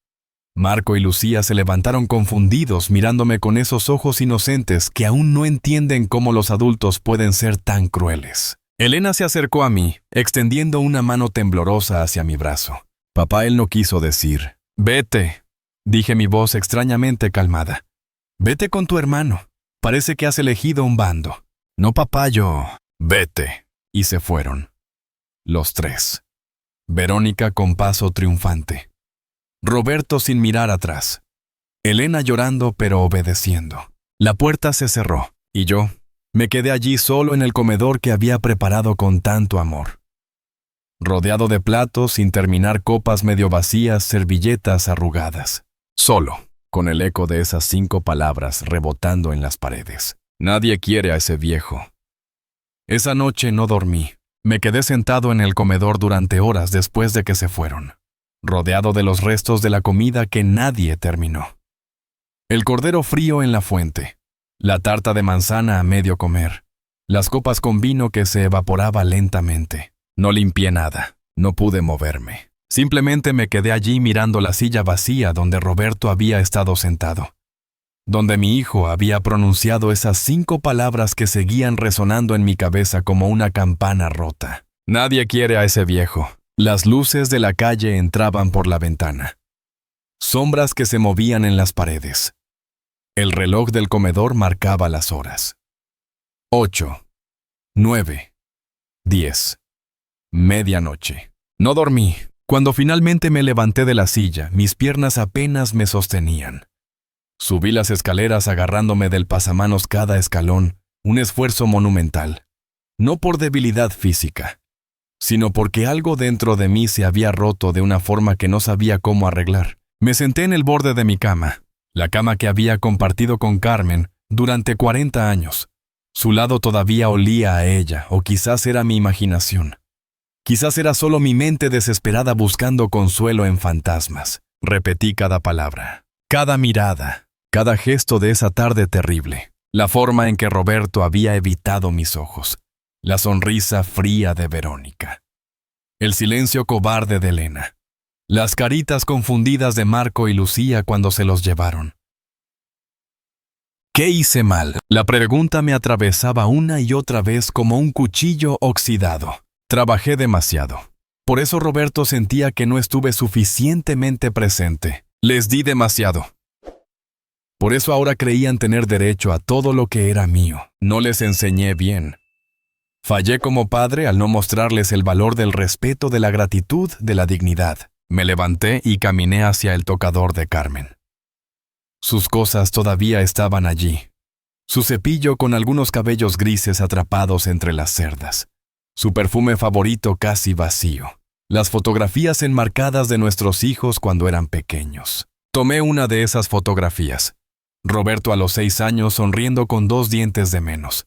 Marco y Lucía se levantaron confundidos mirándome con esos ojos inocentes que aún no entienden cómo los adultos pueden ser tan crueles. Elena se acercó a mí, extendiendo una mano temblorosa hacia mi brazo. Papá, él no quiso decir. «Vete», dije mi voz extrañamente calmada. «Vete con tu hermano. Parece que has elegido un bando». «No, papá, yo». «Vete». Y se fueron. Los 3. Verónica con paso triunfante. Roberto sin mirar atrás. Elena llorando pero obedeciendo. La puerta se cerró, y yo me quedé allí solo en el comedor que había preparado con tanto amor. Rodeado de platos, sin terminar, copas medio vacías, servilletas arrugadas. Solo, con el eco de esas 5 palabras rebotando en las paredes. Nadie quiere a ese viejo. Esa noche no dormí. Me quedé sentado en el comedor durante horas después de que se fueron, rodeado de los restos de la comida que nadie terminó. El cordero frío en la fuente, la tarta de manzana a medio comer, las copas con vino que se evaporaba lentamente. No limpié nada, no pude moverme. Simplemente me quedé allí mirando la silla vacía donde Roberto había estado sentado, donde mi hijo había pronunciado esas 5 palabras que seguían resonando en mi cabeza como una campana rota. Nadie quiere a ese viejo. Las luces de la calle entraban por la ventana. Sombras que se movían en las paredes. El reloj del comedor marcaba las horas. 8, 9, 10. Medianoche. No dormí. Cuando finalmente me levanté de la silla, mis piernas apenas me sostenían. Subí las escaleras agarrándome del pasamanos cada escalón, un esfuerzo monumental. No por debilidad física, sino porque algo dentro de mí se había roto de una forma que no sabía cómo arreglar. Me senté en el borde de mi cama, la cama que había compartido con Carmen durante 40 años. Su lado todavía olía a ella, o quizás era mi imaginación. Quizás era solo mi mente desesperada buscando consuelo en fantasmas. Repetí cada palabra, cada mirada, cada gesto de esa tarde terrible. La forma en que Roberto había evitado mis ojos. La sonrisa fría de Verónica. El silencio cobarde de Elena. Las caritas confundidas de Marco y Lucía cuando se los llevaron. ¿Qué hice mal? La pregunta me atravesaba una y otra vez como un cuchillo oxidado. Trabajé demasiado. Por eso Roberto sentía que no estuve suficientemente presente. Les di demasiado. Por eso ahora creían tener derecho a todo lo que era mío. No les enseñé bien. Fallé como padre al no mostrarles el valor del respeto, de la gratitud, de la dignidad. Me levanté y caminé hacia el tocador de Carmen. Sus cosas todavía estaban allí. Su cepillo con algunos cabellos grises atrapados entre las cerdas. Su perfume favorito casi vacío. Las fotografías enmarcadas de nuestros hijos cuando eran pequeños. Tomé una de esas fotografías. Roberto a los 6 años sonriendo con 2 dientes de menos.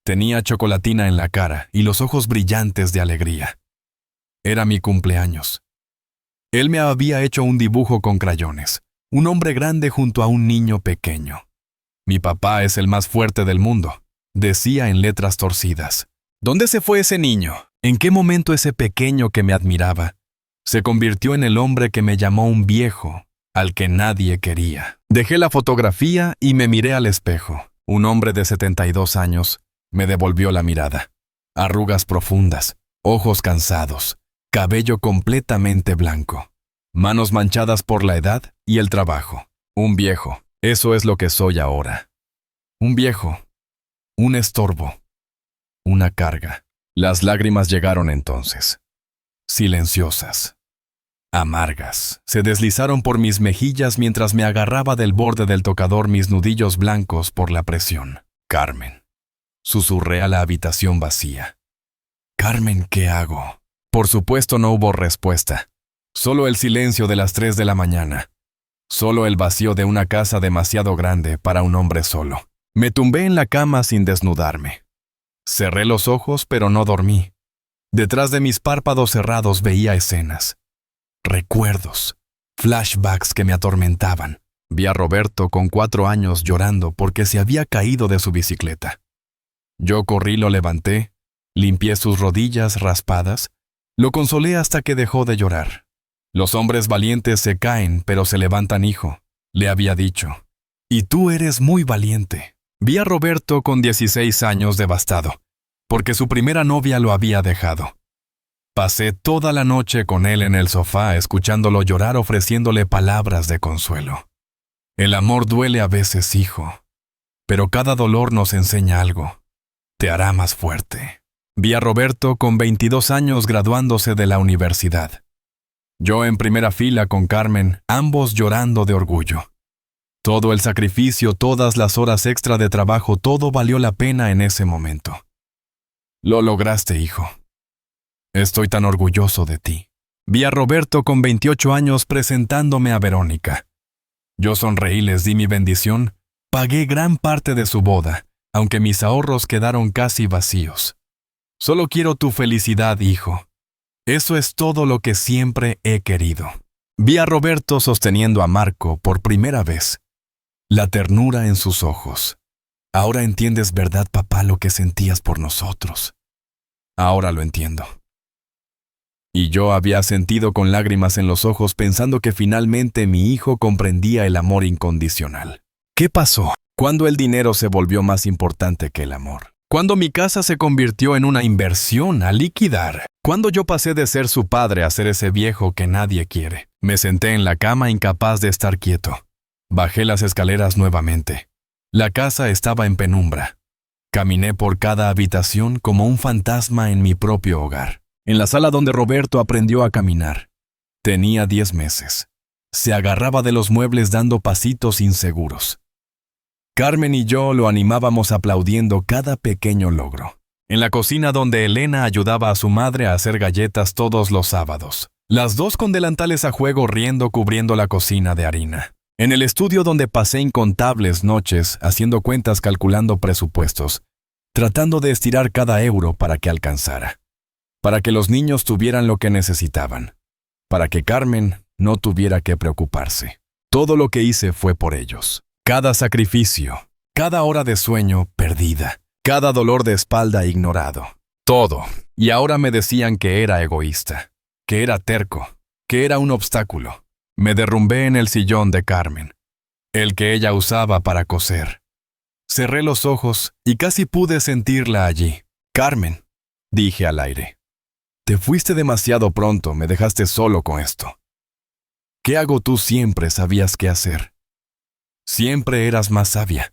Tenía chocolatina en la cara y los ojos brillantes de alegría. Era mi cumpleaños. Él me había hecho un dibujo con crayones. Un hombre grande junto a un niño pequeño. Mi papá es el más fuerte del mundo, decía en letras torcidas. ¿Dónde se fue ese niño? ¿En qué momento ese pequeño que me admiraba se convirtió en el hombre que me llamó un viejo, al que nadie quería? Dejé la fotografía y me miré al espejo. Un hombre de 72 años me devolvió la mirada. Arrugas profundas, ojos cansados, cabello completamente blanco, manos manchadas por la edad y el trabajo. Un viejo. Eso es lo que soy ahora. Un viejo, un estorbo, una carga. Las lágrimas llegaron entonces, silenciosas, amargas. Se deslizaron por mis mejillas mientras me agarraba del borde del tocador mis nudillos blancos por la presión. Carmen, susurré a la habitación vacía. Carmen, ¿qué hago? Por supuesto no hubo respuesta. Solo el silencio de las 3 de la mañana. Solo el vacío de una casa demasiado grande para un hombre solo. Me tumbé en la cama sin desnudarme. Cerré los ojos, pero no dormí. Detrás de mis párpados cerrados veía escenas. Recuerdos. Flashbacks que me atormentaban. Vi a Roberto con 4 años llorando porque se había caído de su bicicleta. Yo corrí, lo levanté, limpié sus rodillas raspadas, lo consolé hasta que dejó de llorar. Los hombres valientes se caen, pero se levantan, hijo, le había dicho. Y tú eres muy valiente. Vi a Roberto con 16 años devastado, porque su primera novia lo había dejado. Pasé toda la noche con él en el sofá, escuchándolo llorar, ofreciéndole palabras de consuelo. El amor duele a veces, hijo, pero cada dolor nos enseña algo. Te hará más fuerte. Vi a Roberto con 22 años graduándose de la universidad. Yo en primera fila con Carmen, ambos llorando de orgullo. Todo el sacrificio, todas las horas extra de trabajo, todo valió la pena en ese momento. Lo lograste, hijo. Estoy tan orgulloso de ti. Vi a Roberto con 28 años presentándome a Verónica. Yo sonreí, les di mi bendición, pagué gran parte de su boda, aunque mis ahorros quedaron casi vacíos. Solo quiero tu felicidad, hijo. Eso es todo lo que siempre he querido. Vi a Roberto sosteniendo a Marco por primera vez. La ternura en sus ojos. Ahora entiendes, ¿verdad, papá, lo que sentías por nosotros? Ahora lo entiendo. Y yo había sentido con lágrimas en los ojos pensando que finalmente mi hijo comprendía el amor incondicional. ¿Qué pasó? ¿Cuándo el dinero se volvió más importante que el amor? ¿Cuándo mi casa se convirtió en una inversión a liquidar? ¿Cuándo yo pasé de ser su padre a ser ese viejo que nadie quiere? Me senté en la cama incapaz de estar quieto. Bajé las escaleras nuevamente. La casa estaba en penumbra. Caminé por cada habitación como un fantasma en mi propio hogar. En la sala donde Roberto aprendió a caminar. Tenía 10 meses. Se agarraba de los muebles dando pasitos inseguros. Carmen y yo lo animábamos aplaudiendo cada pequeño logro. En la cocina donde Elena ayudaba a su madre a hacer galletas todos los sábados. Las dos con delantales a juego riendo cubriendo la cocina de harina. En el estudio donde pasé incontables noches haciendo cuentas, calculando presupuestos, tratando de estirar cada euro para que alcanzara. Para que los niños tuvieran lo que necesitaban. Para que Carmen no tuviera que preocuparse. Todo lo que hice fue por ellos. Cada sacrificio, cada hora de sueño perdida, cada dolor de espalda ignorado. Todo. Y ahora me decían que era egoísta, que era terco, que era un obstáculo. Me derrumbé en el sillón de Carmen, el que ella usaba para coser. Cerré los ojos y casi pude sentirla allí. Carmen, dije al aire. Te fuiste demasiado pronto, me dejaste solo con esto. ¿Qué hago? Tú siempre sabías qué hacer. Siempre eras más sabia.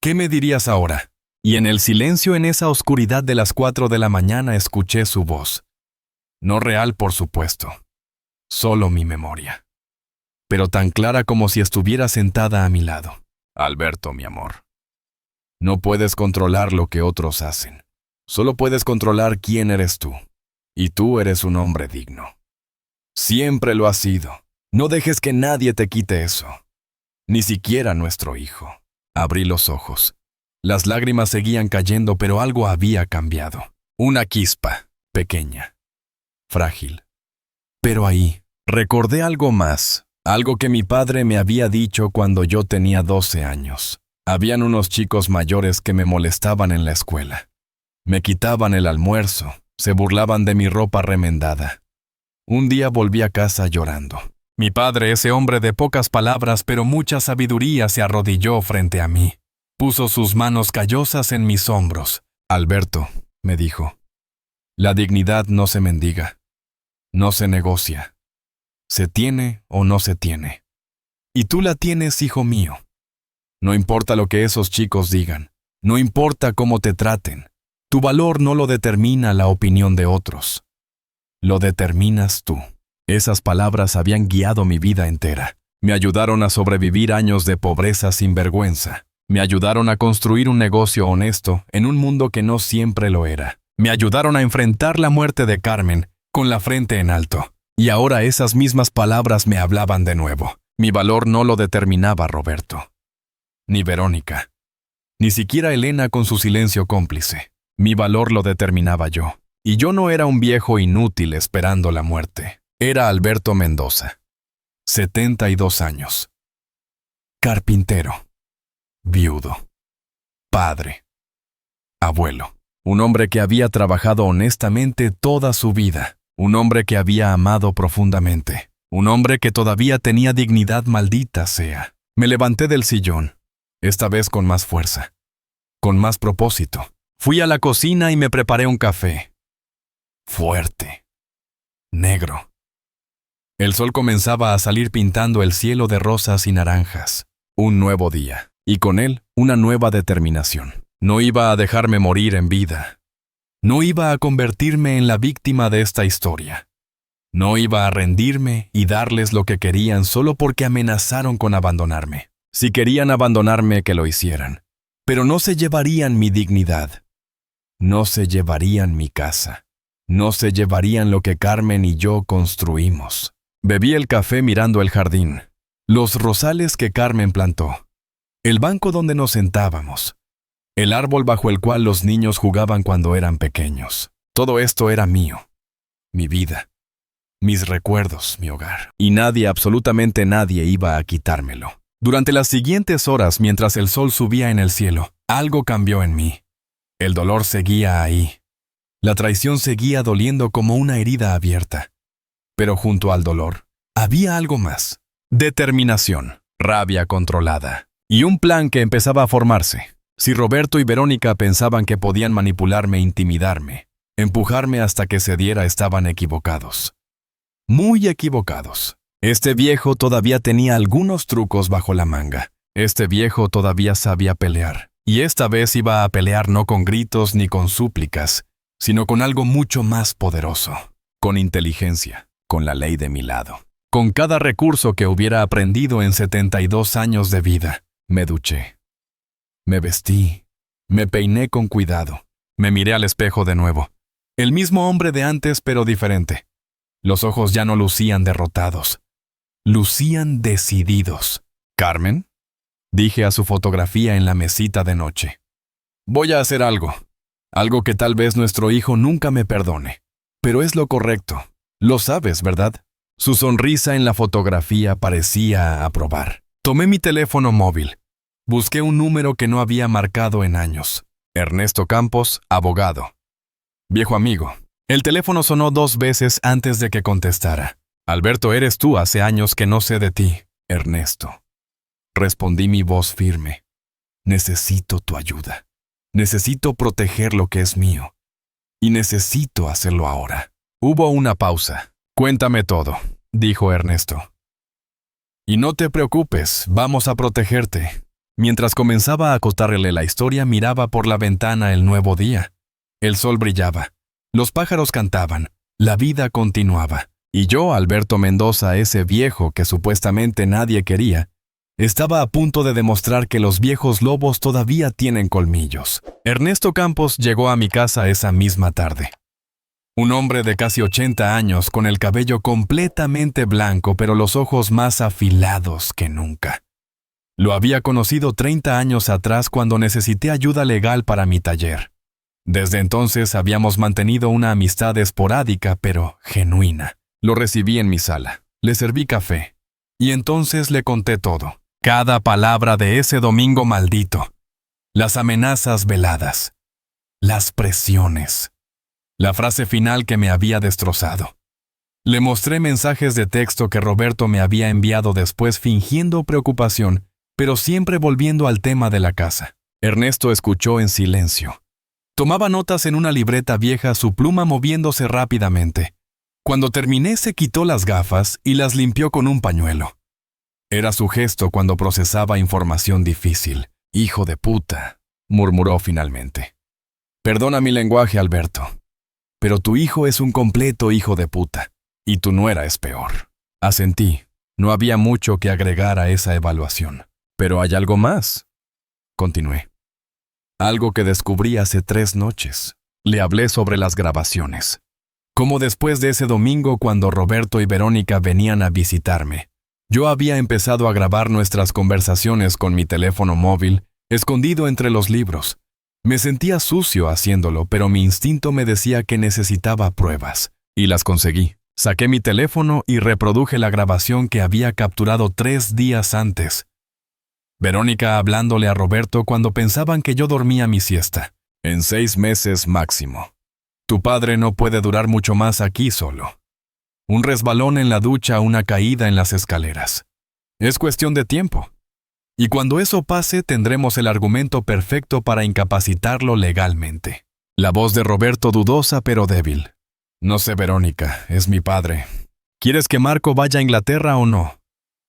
¿Qué me dirías ahora? Y en el silencio, en esa oscuridad de las 4 de la mañana, escuché su voz. No real, por supuesto. solo mi memoria. Pero tan clara como si estuviera sentada a mi lado. Alberto, mi amor. No puedes controlar lo que otros hacen. Solo puedes controlar quién eres tú. Y tú eres un hombre digno. Siempre lo has sido. No dejes que nadie te quite eso. Ni siquiera nuestro hijo. Abrí los ojos. Las lágrimas seguían cayendo, pero algo había cambiado. Una chispa, pequeña, frágil. Pero ahí, recordé algo más, algo que mi padre me había dicho cuando yo tenía 12 años. Habían unos chicos mayores que me molestaban en la escuela. Me quitaban el almuerzo, se burlaban de mi ropa remendada. Un día volví a casa llorando. Mi padre, ese hombre de pocas palabras pero mucha sabiduría, se arrodilló frente a mí. Puso sus manos callosas en mis hombros. Alberto, me dijo, la dignidad no se mendiga, no se negocia. Se tiene o no se tiene. Y tú la tienes, hijo mío. No importa lo que esos chicos digan, no importa cómo te traten. Tu valor no lo determina la opinión de otros. Lo determinas tú. Esas palabras habían guiado mi vida entera. Me ayudaron a sobrevivir años de pobreza sin vergüenza. Me ayudaron a construir un negocio honesto en un mundo que no siempre lo era. Me ayudaron a enfrentar la muerte de Carmen con la frente en alto. Y ahora esas mismas palabras me hablaban de nuevo. Mi valor no lo determinaba Roberto. Ni Verónica. Ni siquiera Elena con su silencio cómplice. Mi valor lo determinaba yo. Y yo no era un viejo inútil esperando la muerte. Era Alberto Mendoza. 72 años. Carpintero. Viudo. Padre. Abuelo. Un hombre que había trabajado honestamente toda su vida. Un hombre que había amado profundamente. Un hombre que todavía tenía dignidad, maldita sea. Me levanté del sillón, esta vez con más fuerza, con más propósito. Fui a la cocina y me preparé un café. Fuerte. Negro. El sol comenzaba a salir pintando el cielo de rosas y naranjas. Un nuevo día. Y con él, una nueva determinación. No iba a dejarme morir en vida. No iba a convertirme en la víctima de esta historia. No iba a rendirme y darles lo que querían solo porque amenazaron con abandonarme. Si querían abandonarme, que lo hicieran. Pero no se llevarían mi dignidad. No se llevarían mi casa. No se llevarían lo que Carmen y yo construimos. Bebí el café mirando el jardín, los rosales que Carmen plantó, el banco donde nos sentábamos, el árbol bajo el cual los niños jugaban cuando eran pequeños. Todo esto era mío, mi vida, mis recuerdos, mi hogar. Y nadie, absolutamente nadie, iba a quitármelo. Durante las siguientes horas, mientras el sol subía en el cielo, algo cambió en mí. El dolor seguía ahí. La traición seguía doliendo como una herida abierta. Pero junto al dolor, había algo más. Determinación, rabia controlada. Y un plan que empezaba a formarse. Si Roberto y Verónica pensaban que podían manipularme, intimidarme, empujarme hasta que cediera, estaban equivocados. Muy equivocados. Este viejo todavía tenía algunos trucos bajo la manga. Este viejo todavía sabía pelear. Y esta vez iba a pelear no con gritos ni con súplicas, sino con algo mucho más poderoso. Con inteligencia. Con la ley de mi lado. Con cada recurso que hubiera aprendido en 72 años de vida. Me duché. Me vestí. Me peiné con cuidado. Me miré al espejo de nuevo. El mismo hombre de antes, pero diferente. Los ojos ya no lucían derrotados. Lucían decididos. ¿Carmen? Dije a su fotografía en la mesita de noche. Voy a hacer algo. Algo que tal vez nuestro hijo nunca me perdone. Pero es lo correcto. Lo sabes, ¿verdad? Su sonrisa en la fotografía parecía aprobar. Tomé mi teléfono móvil. Busqué un número que no había marcado en años. Ernesto Campos, abogado. Viejo amigo. El teléfono sonó 2 veces antes de que contestara. Alberto, eres tú, hace años que no sé de ti. Ernesto. Respondí mi voz firme. Necesito tu ayuda. Necesito proteger lo que es mío. Y necesito hacerlo ahora. Hubo una pausa. Cuéntame todo, dijo Ernesto. Y no te preocupes, vamos a protegerte. Mientras comenzaba a contarle la historia, miraba por la ventana el nuevo día. El sol brillaba. Los pájaros cantaban. La vida continuaba. Y yo, Alberto Mendoza, ese viejo que supuestamente nadie quería, estaba a punto de demostrar que los viejos lobos todavía tienen colmillos. Ernesto Campos llegó a mi casa esa misma tarde. Un hombre de casi 80 años, con el cabello completamente blanco, pero los ojos más afilados que nunca. Lo había conocido 30 años atrás cuando necesité ayuda legal para mi taller. Desde entonces habíamos mantenido una amistad esporádica, pero genuina. Lo recibí en mi sala, le serví café, y entonces le conté todo. Cada palabra de ese domingo maldito. Las amenazas veladas. Las presiones. La frase final que me había destrozado. Le mostré mensajes de texto que Roberto me había enviado después fingiendo preocupación, pero siempre volviendo al tema de la casa. Ernesto escuchó en silencio. Tomaba notas en una libreta vieja, su pluma moviéndose rápidamente. Cuando terminé, se quitó las gafas y las limpió con un pañuelo. Era su gesto cuando procesaba información difícil. «Hijo de puta», murmuró finalmente. «Perdona mi lenguaje, Alberto, pero tu hijo es un completo hijo de puta, y tu nuera es peor». Asentí. No había mucho que agregar a esa evaluación. «Pero hay algo más», continué. «Algo que descubrí hace 3 noches. Le hablé sobre las grabaciones. Como después de ese domingo cuando Roberto y Verónica venían a visitarme, yo había empezado a grabar nuestras conversaciones con mi teléfono móvil, escondido entre los libros. Me sentía sucio haciéndolo, pero mi instinto me decía que necesitaba pruebas. Y las conseguí. Saqué mi teléfono y reproduje la grabación que había capturado 3 días antes. Verónica hablándole a Roberto cuando pensaban que yo dormía mi siesta. «En 6 meses máximo. Tu padre no puede durar mucho más aquí solo. Un resbalón en la ducha, una caída en las escaleras. Es cuestión de tiempo. Y cuando eso pase, tendremos el argumento perfecto para incapacitarlo legalmente». La voz de Roberto dudosa pero débil. «No sé, Verónica, es mi padre. ¿Quieres que Marco vaya a Inglaterra o no?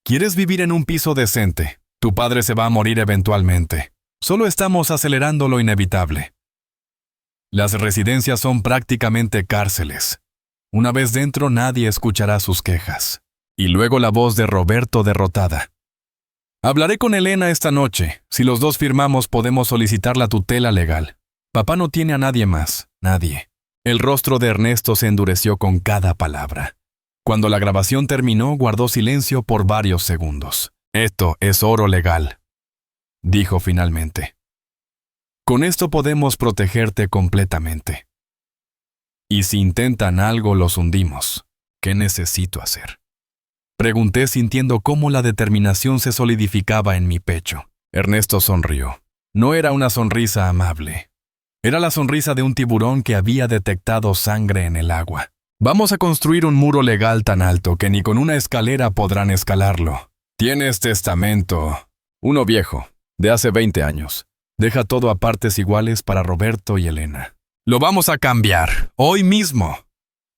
¿Quieres vivir en un piso decente? Tu padre se va a morir eventualmente. Solo estamos acelerando lo inevitable. Las residencias son prácticamente cárceles. Una vez dentro, nadie escuchará sus quejas». Y luego la voz de Roberto derrotada. «Hablaré con Elena esta noche. Si los dos firmamos, podemos solicitar la tutela legal. Papá no tiene a nadie más. Nadie». El rostro de Ernesto se endureció con cada palabra. Cuando la grabación terminó, guardó silencio por varios segundos. «Esto es oro legal», dijo finalmente. «Con esto podemos protegerte completamente. Y si intentan algo, los hundimos. ¿Qué necesito hacer?». Pregunté sintiendo cómo la determinación se solidificaba en mi pecho. Ernesto sonrió. No era una sonrisa amable. Era la sonrisa de un tiburón que había detectado sangre en el agua. «Vamos a construir un muro legal tan alto que ni con una escalera podrán escalarlo. Tienes testamento. Uno viejo, de hace 20 años. Deja todo a partes iguales para Roberto y Elena. Lo vamos a cambiar, hoy mismo.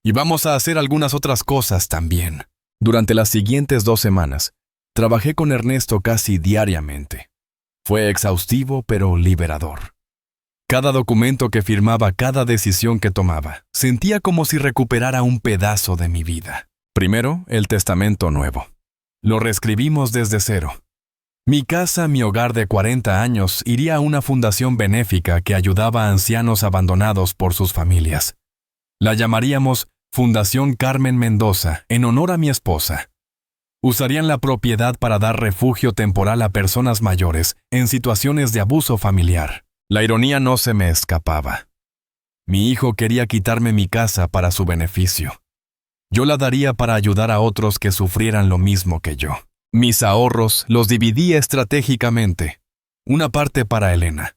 Y vamos a hacer algunas otras cosas también». Durante las siguientes 2 semanas, trabajé con Ernesto casi diariamente. Fue exhaustivo pero liberador. Cada documento que firmaba, cada decisión que tomaba, sentía como si recuperara un pedazo de mi vida. Primero, el testamento nuevo. Lo reescribimos desde cero. Mi casa, mi hogar de 40 años, iría a una fundación benéfica que ayudaba a ancianos abandonados por sus familias. La llamaríamos Fundación Carmen Mendoza, en honor a mi esposa. Usarían la propiedad para dar refugio temporal a personas mayores en situaciones de abuso familiar. La ironía no se me escapaba. Mi hijo quería quitarme mi casa para su beneficio. Yo la daría para ayudar a otros que sufrieran lo mismo que yo. Mis ahorros los dividí estratégicamente. Una parte para Elena.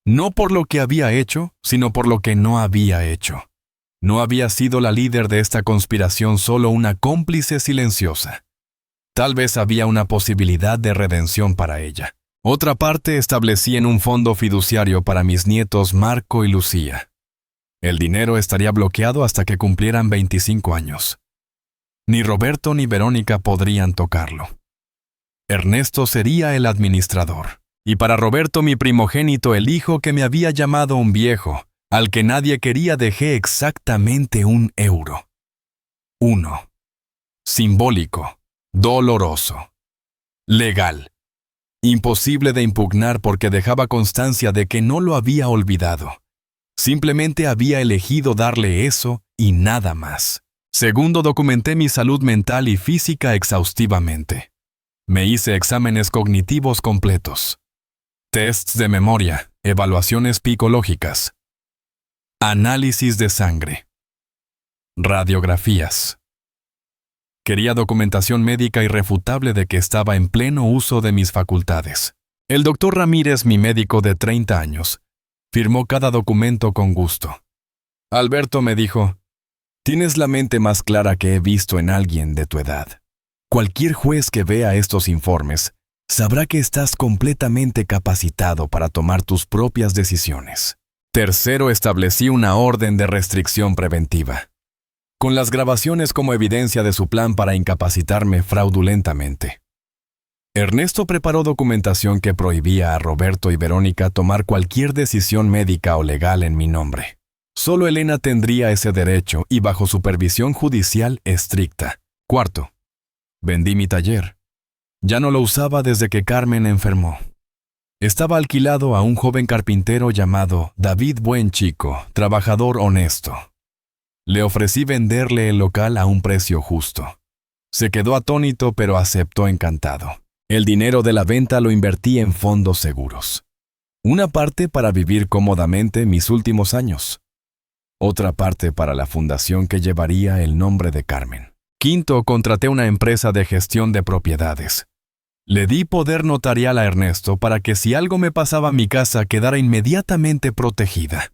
No por lo que había hecho, sino por lo que no había hecho. No había sido la líder de esta conspiración, solo una cómplice silenciosa. Tal vez había una posibilidad de redención para ella. Otra parte establecí en un fondo fiduciario para mis nietos Marco y Lucía. El dinero estaría bloqueado hasta que cumplieran 25 años. Ni Roberto ni Verónica podrían tocarlo. Ernesto sería el administrador. Y para Roberto, mi primogénito, el hijo que me había llamado un viejo, al que nadie quería, dejé exactamente 1 euro. 1. simbólico, doloroso, legal, imposible de impugnar porque dejaba constancia de que no lo había olvidado. Simplemente había elegido darle eso y nada más. Segundo, documenté mi salud mental y física exhaustivamente. Me hice exámenes cognitivos completos, tests de memoria, evaluaciones psicológicas, análisis de sangre, radiografías. Quería documentación médica irrefutable de que estaba en pleno uso de mis facultades. El doctor Ramírez, mi médico de 30 años, firmó cada documento con gusto. Alberto me dijo, «Tienes la mente más clara que he visto en alguien de tu edad. Cualquier juez que vea estos informes sabrá que estás completamente capacitado para tomar tus propias decisiones». Tercero, establecí una orden de restricción preventiva, con las grabaciones como evidencia de su plan para incapacitarme fraudulentamente. Ernesto preparó documentación que prohibía a Roberto y Verónica tomar cualquier decisión médica o legal en mi nombre. Solo Elena tendría ese derecho y bajo supervisión judicial estricta. Cuarto, vendí mi taller. Ya no lo usaba desde que Carmen enfermó. Estaba alquilado a un joven carpintero llamado David Buenchico, trabajador honesto. Le ofrecí venderle el local a un precio justo. Se quedó atónito, pero aceptó encantado. El dinero de la venta lo invertí en fondos seguros. Una parte para vivir cómodamente mis últimos años. Otra parte para la fundación que llevaría el nombre de Carmen. Quinto, contraté una empresa de gestión de propiedades. Le di poder notarial a Ernesto para que si algo me pasaba a mi casa quedara inmediatamente protegida.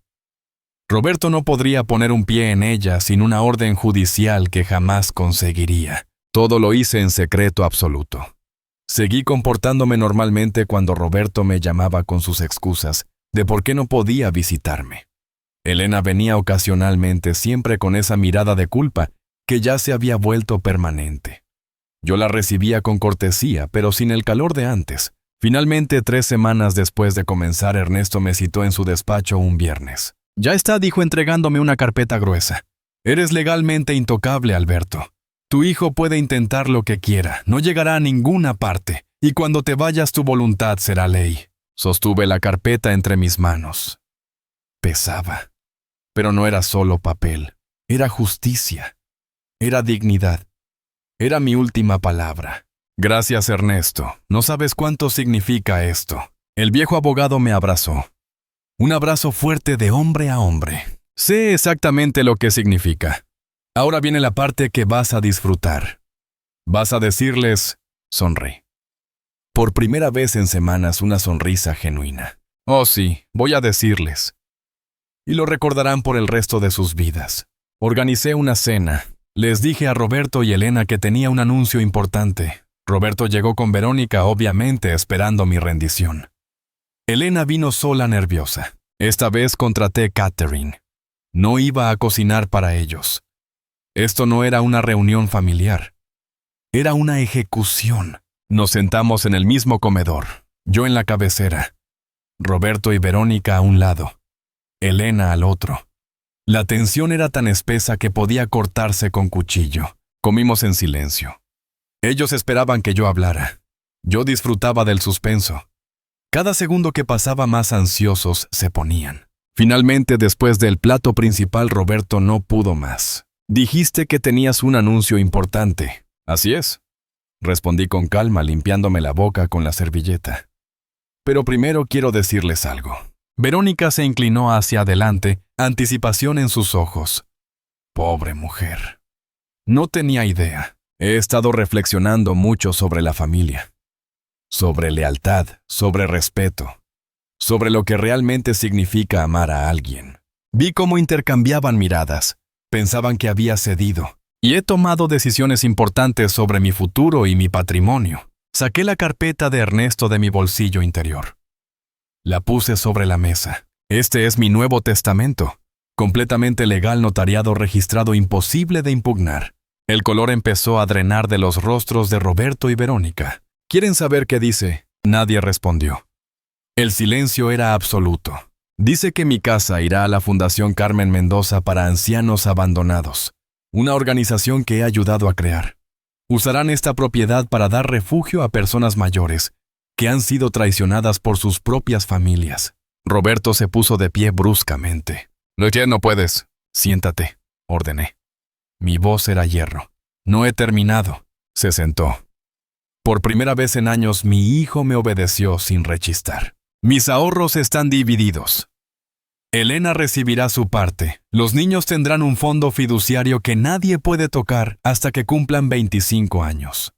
Roberto no podría poner un pie en ella sin una orden judicial que jamás conseguiría. Todo lo hice en secreto absoluto. Seguí comportándome normalmente cuando Roberto me llamaba con sus excusas de por qué no podía visitarme. Elena venía ocasionalmente, siempre con esa mirada de culpa que ya se había vuelto permanente. Yo la recibía con cortesía, pero sin el calor de antes. Finalmente, 3 semanas después de comenzar, Ernesto me citó en su despacho un viernes. «Ya está», dijo entregándome una carpeta gruesa. «Eres legalmente intocable, Alberto. Tu hijo puede intentar lo que quiera, no llegará a ninguna parte, y cuando te vayas tu voluntad será ley». Sostuve la carpeta entre mis manos. Pesaba. Pero no era solo papel, era justicia, era dignidad, era mi última palabra. «Gracias, Ernesto, no sabes cuánto significa esto». El viejo abogado me abrazó. Un abrazo fuerte de hombre a hombre. Sé exactamente lo que significa. Ahora viene la parte que vas a disfrutar. Vas a decirles, sonríe. Por primera vez en semanas, una sonrisa genuina. Oh sí, voy a decirles. Y lo recordarán por el resto de sus vidas. Organicé una cena. Les dije a Roberto y Elena que tenía un anuncio importante. Roberto llegó con Verónica, obviamente esperando mi rendición. Elena vino sola, nerviosa. Esta vez contraté catering. No iba a cocinar para ellos. Esto no era una reunión familiar. Era una ejecución. Nos sentamos en el mismo comedor. Yo en la cabecera. Roberto y Verónica a un lado. Elena al otro. La tensión era tan espesa que podía cortarse con cuchillo. Comimos en silencio. Ellos esperaban que yo hablara. Yo disfrutaba del suspenso. Cada segundo que pasaba más ansiosos se ponían. Finalmente, después del plato principal, Roberto no pudo más. «Dijiste que tenías un anuncio importante». «Así es», respondí con calma, limpiándome la boca con la servilleta. «Pero primero quiero decirles algo». Verónica se inclinó hacia adelante, anticipación en sus ojos. Pobre mujer. No tenía idea. He estado reflexionando mucho sobre la familia. Sobre lealtad, sobre respeto, sobre lo que realmente significa amar a alguien. Vi cómo intercambiaban miradas, pensaban que había cedido, y he tomado decisiones importantes sobre mi futuro y mi patrimonio. Saqué la carpeta de Ernesto de mi bolsillo interior. La puse sobre la mesa. Este es mi nuevo testamento, completamente legal, notariado, registrado, imposible de impugnar. El color empezó a drenar de los rostros de Roberto y Verónica. ¿Quieren saber qué dice? Nadie respondió. El silencio era absoluto. Dice que mi casa irá a la Fundación Carmen Mendoza para Ancianos Abandonados, una organización que he ayudado a crear. Usarán esta propiedad para dar refugio a personas mayores que han sido traicionadas por sus propias familias. Roberto se puso de pie bruscamente. No puedes. Siéntate, ordené. Mi voz era hierro. No he terminado. Se sentó. Por primera vez en años, mi hijo me obedeció sin rechistar. Mis ahorros están divididos. Elena recibirá su parte. Los niños tendrán un fondo fiduciario que nadie puede tocar hasta que cumplan 25 años.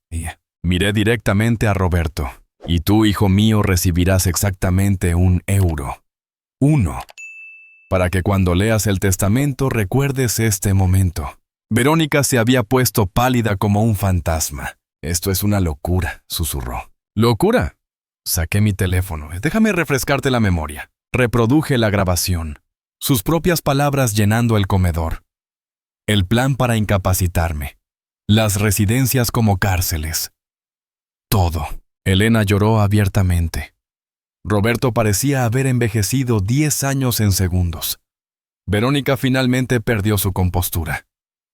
Miré directamente a Roberto. Y tú, hijo mío, recibirás exactamente 1 euro. 1. Para que cuando leas el testamento recuerdes este momento. Verónica se había puesto pálida como un fantasma. Esto es una locura, susurró. ¿Locura? Saqué mi teléfono. Déjame refrescarte la memoria. Reproduje la grabación. Sus propias palabras llenando el comedor. El plan para incapacitarme. Las residencias como cárceles. Todo. Elena lloró abiertamente. Roberto parecía haber envejecido 10 años en segundos. Verónica finalmente perdió su compostura.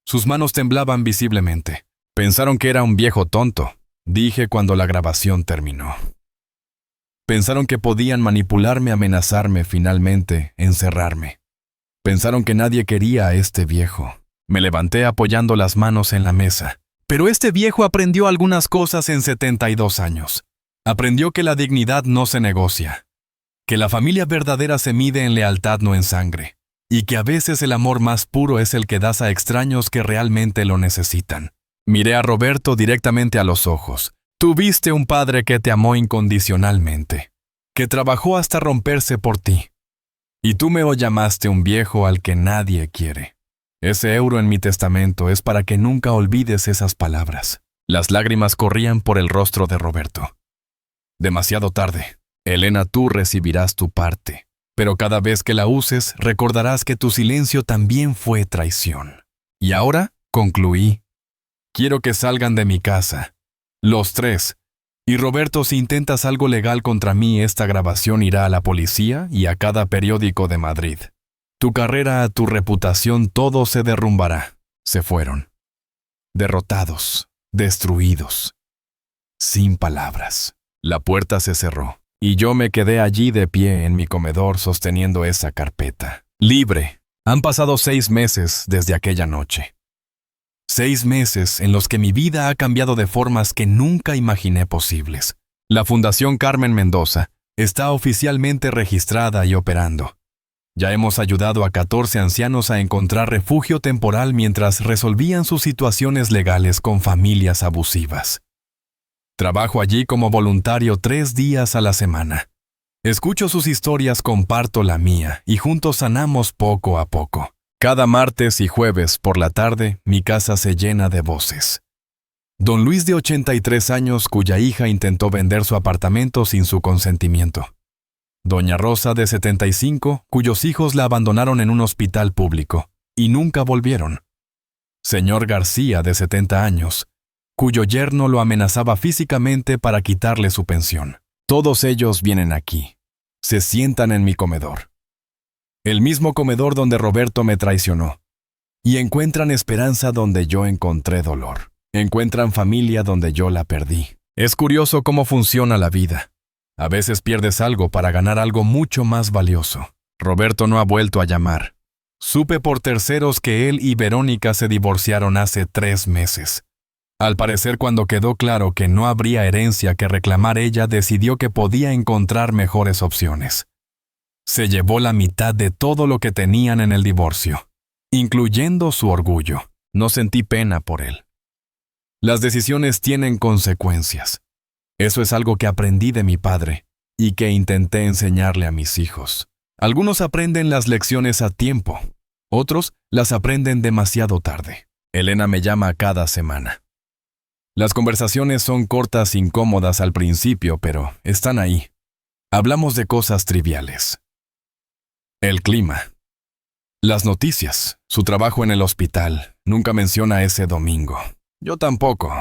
Sus manos temblaban visiblemente. Pensaron que era un viejo tonto, dije cuando la grabación terminó. Pensaron que podían manipularme, amenazarme, finalmente, encerrarme. Pensaron que nadie quería a este viejo. Me levanté apoyando las manos en la mesa. Pero este viejo aprendió algunas cosas en 72 años. Aprendió que la dignidad no se negocia, que la familia verdadera se mide en lealtad, no en sangre, y que a veces el amor más puro es el que das a extraños que realmente lo necesitan. Miré a Roberto directamente a los ojos. Tuviste un padre que te amó incondicionalmente, que trabajó hasta romperse por ti. Y tú me llamaste un viejo al que nadie quiere. Ese euro en mi testamento es para que nunca olvides esas palabras. Las lágrimas corrían por el rostro de Roberto. Demasiado tarde. Elena, tú recibirás tu parte. Pero cada vez que la uses, recordarás que tu silencio también fue traición. Y ahora, concluí. Quiero que salgan de mi casa. Los 3. Y Roberto, si intentas algo legal contra mí, esta grabación irá a la policía y a cada periódico de Madrid. Tu carrera, tu reputación, todo se derrumbará. Se fueron. Derrotados, destruidos. Sin palabras. La puerta se cerró, y yo me quedé allí de pie en mi comedor sosteniendo esa carpeta. Libre. Han pasado 6 meses desde aquella noche. 6 meses en los que mi vida ha cambiado de formas que nunca imaginé posibles. La Fundación Carmen Mendoza está oficialmente registrada y operando. Ya hemos ayudado a 14 ancianos a encontrar refugio temporal mientras resolvían sus situaciones legales con familias abusivas. Trabajo allí como voluntario 3 días a la semana. Escucho sus historias, comparto la mía y juntos sanamos poco a poco. Cada martes y jueves por la tarde, mi casa se llena de voces. Don Luis, de 83 años, cuya hija intentó vender su apartamento sin su consentimiento. Doña Rosa, de 75, cuyos hijos la abandonaron en un hospital público y nunca volvieron. Señor García, de 70 años, cuyo yerno lo amenazaba físicamente para quitarle su pensión. Todos ellos vienen aquí. Se sientan en mi comedor. El mismo comedor donde Roberto me traicionó. Y encuentran esperanza donde yo encontré dolor. Encuentran familia donde yo la perdí. Es curioso cómo funciona la vida. A veces pierdes algo para ganar algo mucho más valioso. Roberto no ha vuelto a llamar. Supe por terceros que él y Verónica se divorciaron hace 3 meses. Al parecer, cuando quedó claro que no habría herencia que reclamar, ella decidió que podía encontrar mejores opciones. Se llevó la mitad de todo lo que tenían en el divorcio, incluyendo su orgullo. No sentí pena por él. Las decisiones tienen consecuencias. Eso es algo que aprendí de mi padre y que intenté enseñarle a mis hijos. Algunos aprenden las lecciones a tiempo, otros las aprenden demasiado tarde. Elena me llama cada semana. Las conversaciones son cortas, incómodas al principio, pero están ahí. Hablamos de cosas triviales. El clima. Las noticias. Su trabajo en el hospital. Nunca menciona ese domingo. Yo tampoco.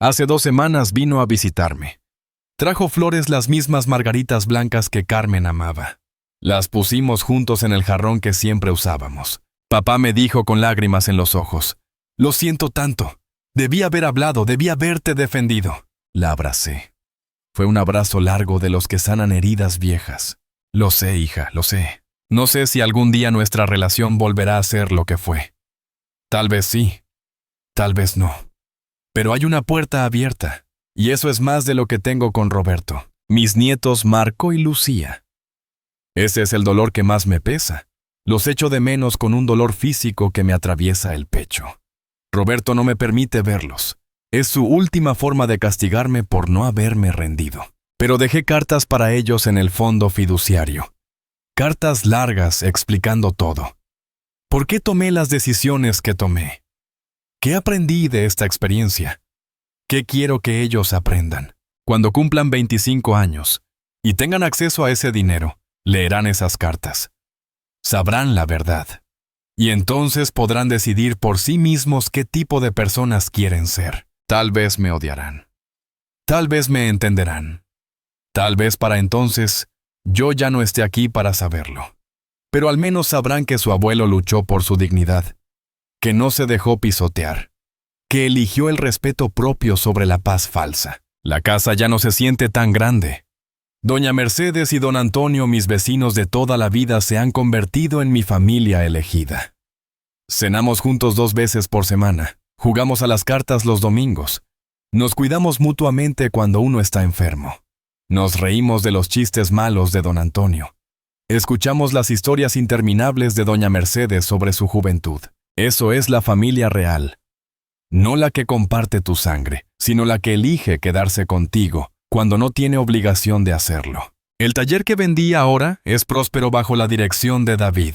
Hace 2 semanas vino a visitarme. Trajo flores, las mismas margaritas blancas que Carmen amaba. Las pusimos juntos en el jarrón que siempre usábamos. Papá me dijo con lágrimas en los ojos: «Lo siento tanto. Debí haber hablado, debí haberte defendido. La abracé. Fue un abrazo largo de los que sanan heridas viejas. Lo sé, hija, lo sé. No sé si algún día nuestra relación volverá a ser lo que fue. Tal vez sí, tal vez no. Pero hay una puerta abierta, y eso es más de lo que tengo con Roberto, mis nietos Marco y Lucía. Ese es el dolor que más me pesa. Los echo de menos con un dolor físico que me atraviesa el pecho. Roberto no me permite verlos. Es su última forma de castigarme por no haberme rendido. Pero dejé cartas para ellos en el fondo fiduciario. Cartas largas explicando todo. ¿Por qué tomé las decisiones que tomé? ¿Qué aprendí de esta experiencia? ¿Qué quiero que ellos aprendan? Cuando cumplan 25 años y tengan acceso a ese dinero, leerán esas cartas. Sabrán la verdad. Y entonces podrán decidir por sí mismos qué tipo de personas quieren ser. Tal vez me odiarán. Tal vez me entenderán. Tal vez para entonces yo ya no esté aquí para saberlo. Pero al menos sabrán que su abuelo luchó por su dignidad, que no se dejó pisotear, que eligió el respeto propio sobre la paz falsa. La casa ya no se siente tan grande. Doña Mercedes y don Antonio, mis vecinos de toda la vida, se han convertido en mi familia elegida. Cenamos juntos 2 veces por semana, jugamos a las cartas los domingos, nos cuidamos mutuamente cuando uno está enfermo, nos reímos de los chistes malos de don Antonio, escuchamos las historias interminables de doña Mercedes sobre su juventud. Eso es la familia real. No la que comparte tu sangre, sino la que elige quedarse contigo cuando no tiene obligación de hacerlo. El taller que vendí ahora es próspero bajo la dirección de David.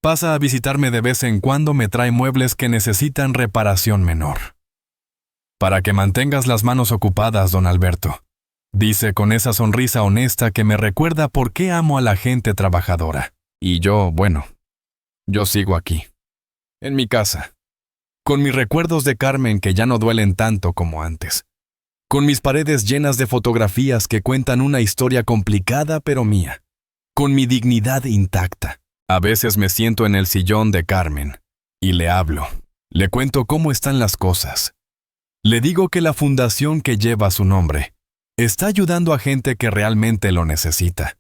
Pasa a visitarme de vez en cuando, me trae muebles que necesitan reparación menor. Para que mantengas las manos ocupadas, don Alberto, dice con esa sonrisa honesta que me recuerda por qué amo a la gente trabajadora. Y yo sigo aquí, en mi casa, con mis recuerdos de Carmen que ya no duelen tanto como antes, con mis paredes llenas de fotografías que cuentan una historia complicada pero mía, con mi dignidad intacta. A veces me siento en el sillón de Carmen y le hablo, le cuento cómo están las cosas. Le digo que la fundación que lleva su nombre está ayudando a gente que realmente lo necesita.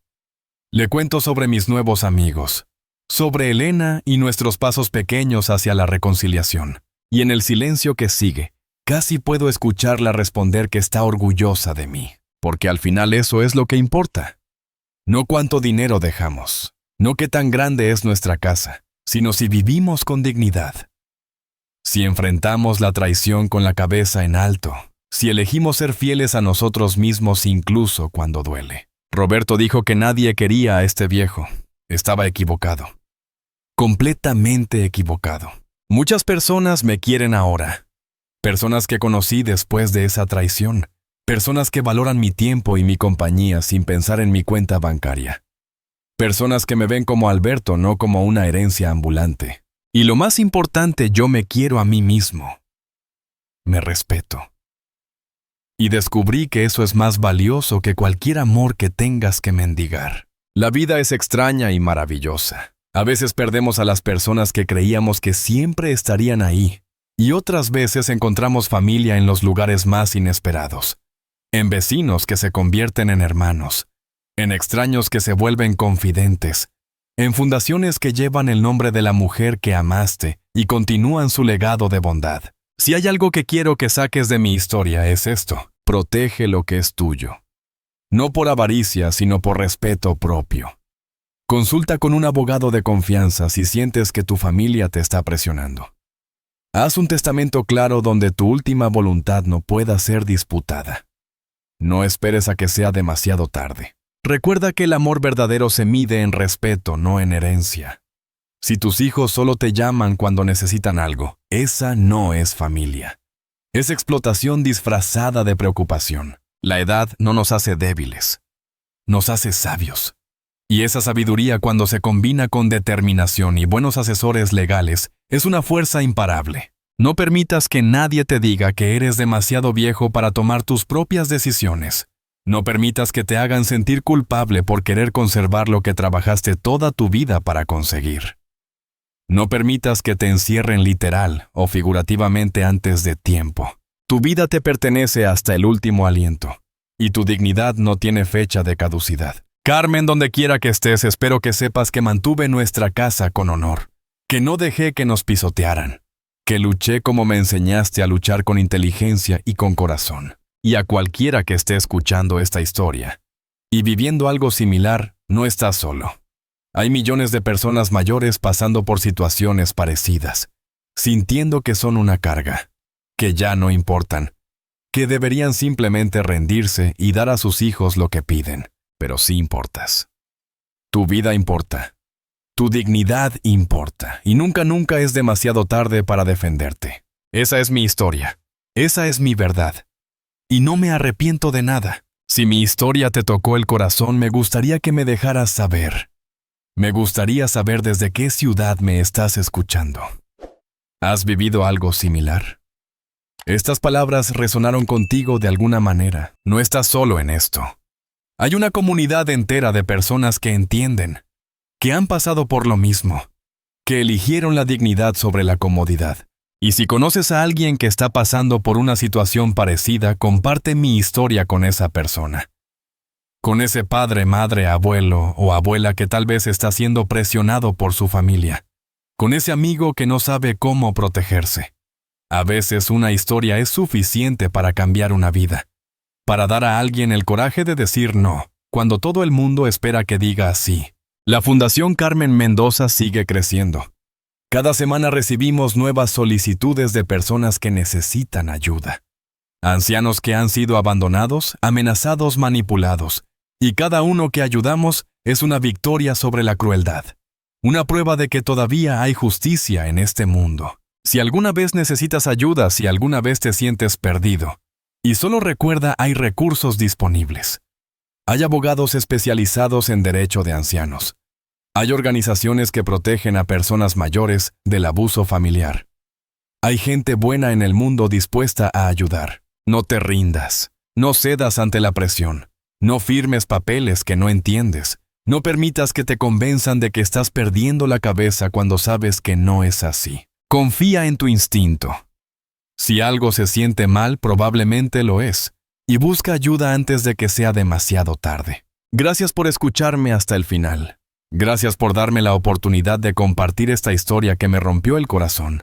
Le cuento sobre mis nuevos amigos, sobre Elena y nuestros pasos pequeños hacia la reconciliación. Y en el silencio que sigue, casi puedo escucharla responder que está orgullosa de mí, porque al final eso es lo que importa. No cuánto dinero dejamos, no qué tan grande es nuestra casa, sino si vivimos con dignidad. Si enfrentamos la traición con la cabeza en alto, si elegimos ser fieles a nosotros mismos incluso cuando duele. Roberto dijo que nadie quería a este viejo. Estaba equivocado. Completamente equivocado. Muchas personas me quieren ahora. Personas que conocí después de esa traición. Personas que valoran mi tiempo y mi compañía sin pensar en mi cuenta bancaria. Personas que me ven como Alberto, no como una herencia ambulante. Y lo más importante, yo me quiero a mí mismo. Me respeto. Y descubrí que eso es más valioso que cualquier amor que tengas que mendigar. La vida es extraña y maravillosa. A veces perdemos a las personas que creíamos que siempre estarían ahí. Y otras veces encontramos familia en los lugares más inesperados. En vecinos que se convierten en hermanos. En extraños que se vuelven confidentes. En fundaciones que llevan el nombre de la mujer que amaste y continúan su legado de bondad. Si hay algo que quiero que saques de mi historia es esto. Protege lo que es tuyo. No por avaricia, sino por respeto propio. Consulta con un abogado de confianza si sientes que tu familia te está presionando. Haz un testamento claro donde tu última voluntad no pueda ser disputada. No esperes a que sea demasiado tarde. Recuerda que el amor verdadero se mide en respeto, no en herencia. Si tus hijos solo te llaman cuando necesitan algo, esa no es familia. Es explotación disfrazada de preocupación. La edad no nos hace débiles, nos hace sabios. Y esa sabiduría, cuando se combina con determinación y buenos asesores legales, es una fuerza imparable. No permitas que nadie te diga que eres demasiado viejo para tomar tus propias decisiones. No permitas que te hagan sentir culpable por querer conservar lo que trabajaste toda tu vida para conseguir. No permitas que te encierren literal o figurativamente antes de tiempo. Tu vida te pertenece hasta el último aliento, y tu dignidad no tiene fecha de caducidad. Carmen, donde quiera que estés, espero que sepas que mantuve nuestra casa con honor, que no dejé que nos pisotearan, que luché como me enseñaste a luchar con inteligencia y con corazón. Y a cualquiera que esté escuchando esta historia y viviendo algo similar, no estás solo. Hay millones de personas mayores pasando por situaciones parecidas, sintiendo que son una carga, que ya no importan, que deberían simplemente rendirse y dar a sus hijos lo que piden, pero sí importas. Tu vida importa. Tu dignidad importa, y nunca es demasiado tarde para defenderte. Esa es mi historia. Esa es mi verdad. Y no me arrepiento de nada. Si mi historia te tocó el corazón, me gustaría que me dejaras saber. Me gustaría saber desde qué ciudad me estás escuchando. ¿Has vivido algo similar? Estas palabras resonaron contigo de alguna manera. No estás solo en esto. Hay una comunidad entera de personas que entienden, que han pasado por lo mismo, que eligieron la dignidad sobre la comodidad. Y si conoces a alguien que está pasando por una situación parecida, comparte mi historia con esa persona. Con ese padre, madre, abuelo o abuela que tal vez está siendo presionado por su familia. Con ese amigo que no sabe cómo protegerse. A veces una historia es suficiente para cambiar una vida. Para dar a alguien el coraje de decir no, cuando todo el mundo espera que diga sí. La Fundación Carmen Mendoza sigue creciendo. Cada semana recibimos nuevas solicitudes de personas que necesitan ayuda. Ancianos que han sido abandonados, amenazados, manipulados. Y cada uno que ayudamos es una victoria sobre la crueldad. Una prueba de que todavía hay justicia en este mundo. Si alguna vez necesitas ayuda, si alguna vez te sientes perdido, y solo recuerda, hay recursos disponibles. Hay abogados especializados en derecho de ancianos. Hay organizaciones que protegen a personas mayores del abuso familiar. Hay gente buena en el mundo dispuesta a ayudar. No te rindas. No cedas ante la presión. No firmes papeles que no entiendes. No permitas que te convenzan de que estás perdiendo la cabeza cuando sabes que no es así. Confía en tu instinto. Si algo se siente mal, probablemente lo es. Y busca ayuda antes de que sea demasiado tarde. Gracias por escucharme hasta el final. Gracias por darme la oportunidad de compartir esta historia que me rompió el corazón,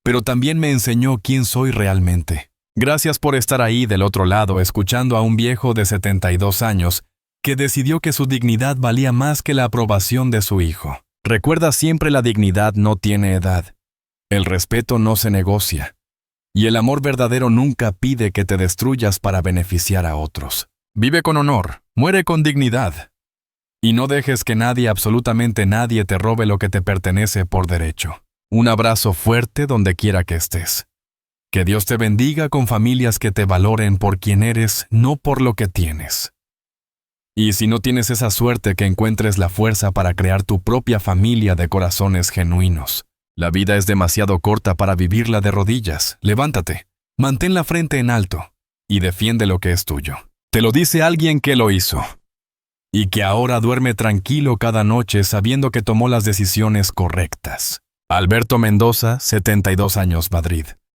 pero también me enseñó quién soy realmente. Gracias por estar ahí del otro lado escuchando a un viejo de 72 años que decidió que su dignidad valía más que la aprobación de su hijo. Recuerda siempre, la dignidad no tiene edad. El respeto no se negocia. Y el amor verdadero nunca pide que te destruyas para beneficiar a otros. Vive con honor, muere con dignidad. Y no dejes que nadie, absolutamente nadie, te robe lo que te pertenece por derecho. Un abrazo fuerte donde quiera que estés. Que Dios te bendiga con familias que te valoren por quien eres, no por lo que tienes. Y si no tienes esa suerte, que encuentres la fuerza para crear tu propia familia de corazones genuinos. La vida es demasiado corta para vivirla de rodillas. Levántate, mantén la frente en alto y defiende lo que es tuyo. Te lo dice alguien que lo hizo. Y que ahora duerme tranquilo cada noche sabiendo que tomó las decisiones correctas. Alberto Mendoza, 72 años, Madrid.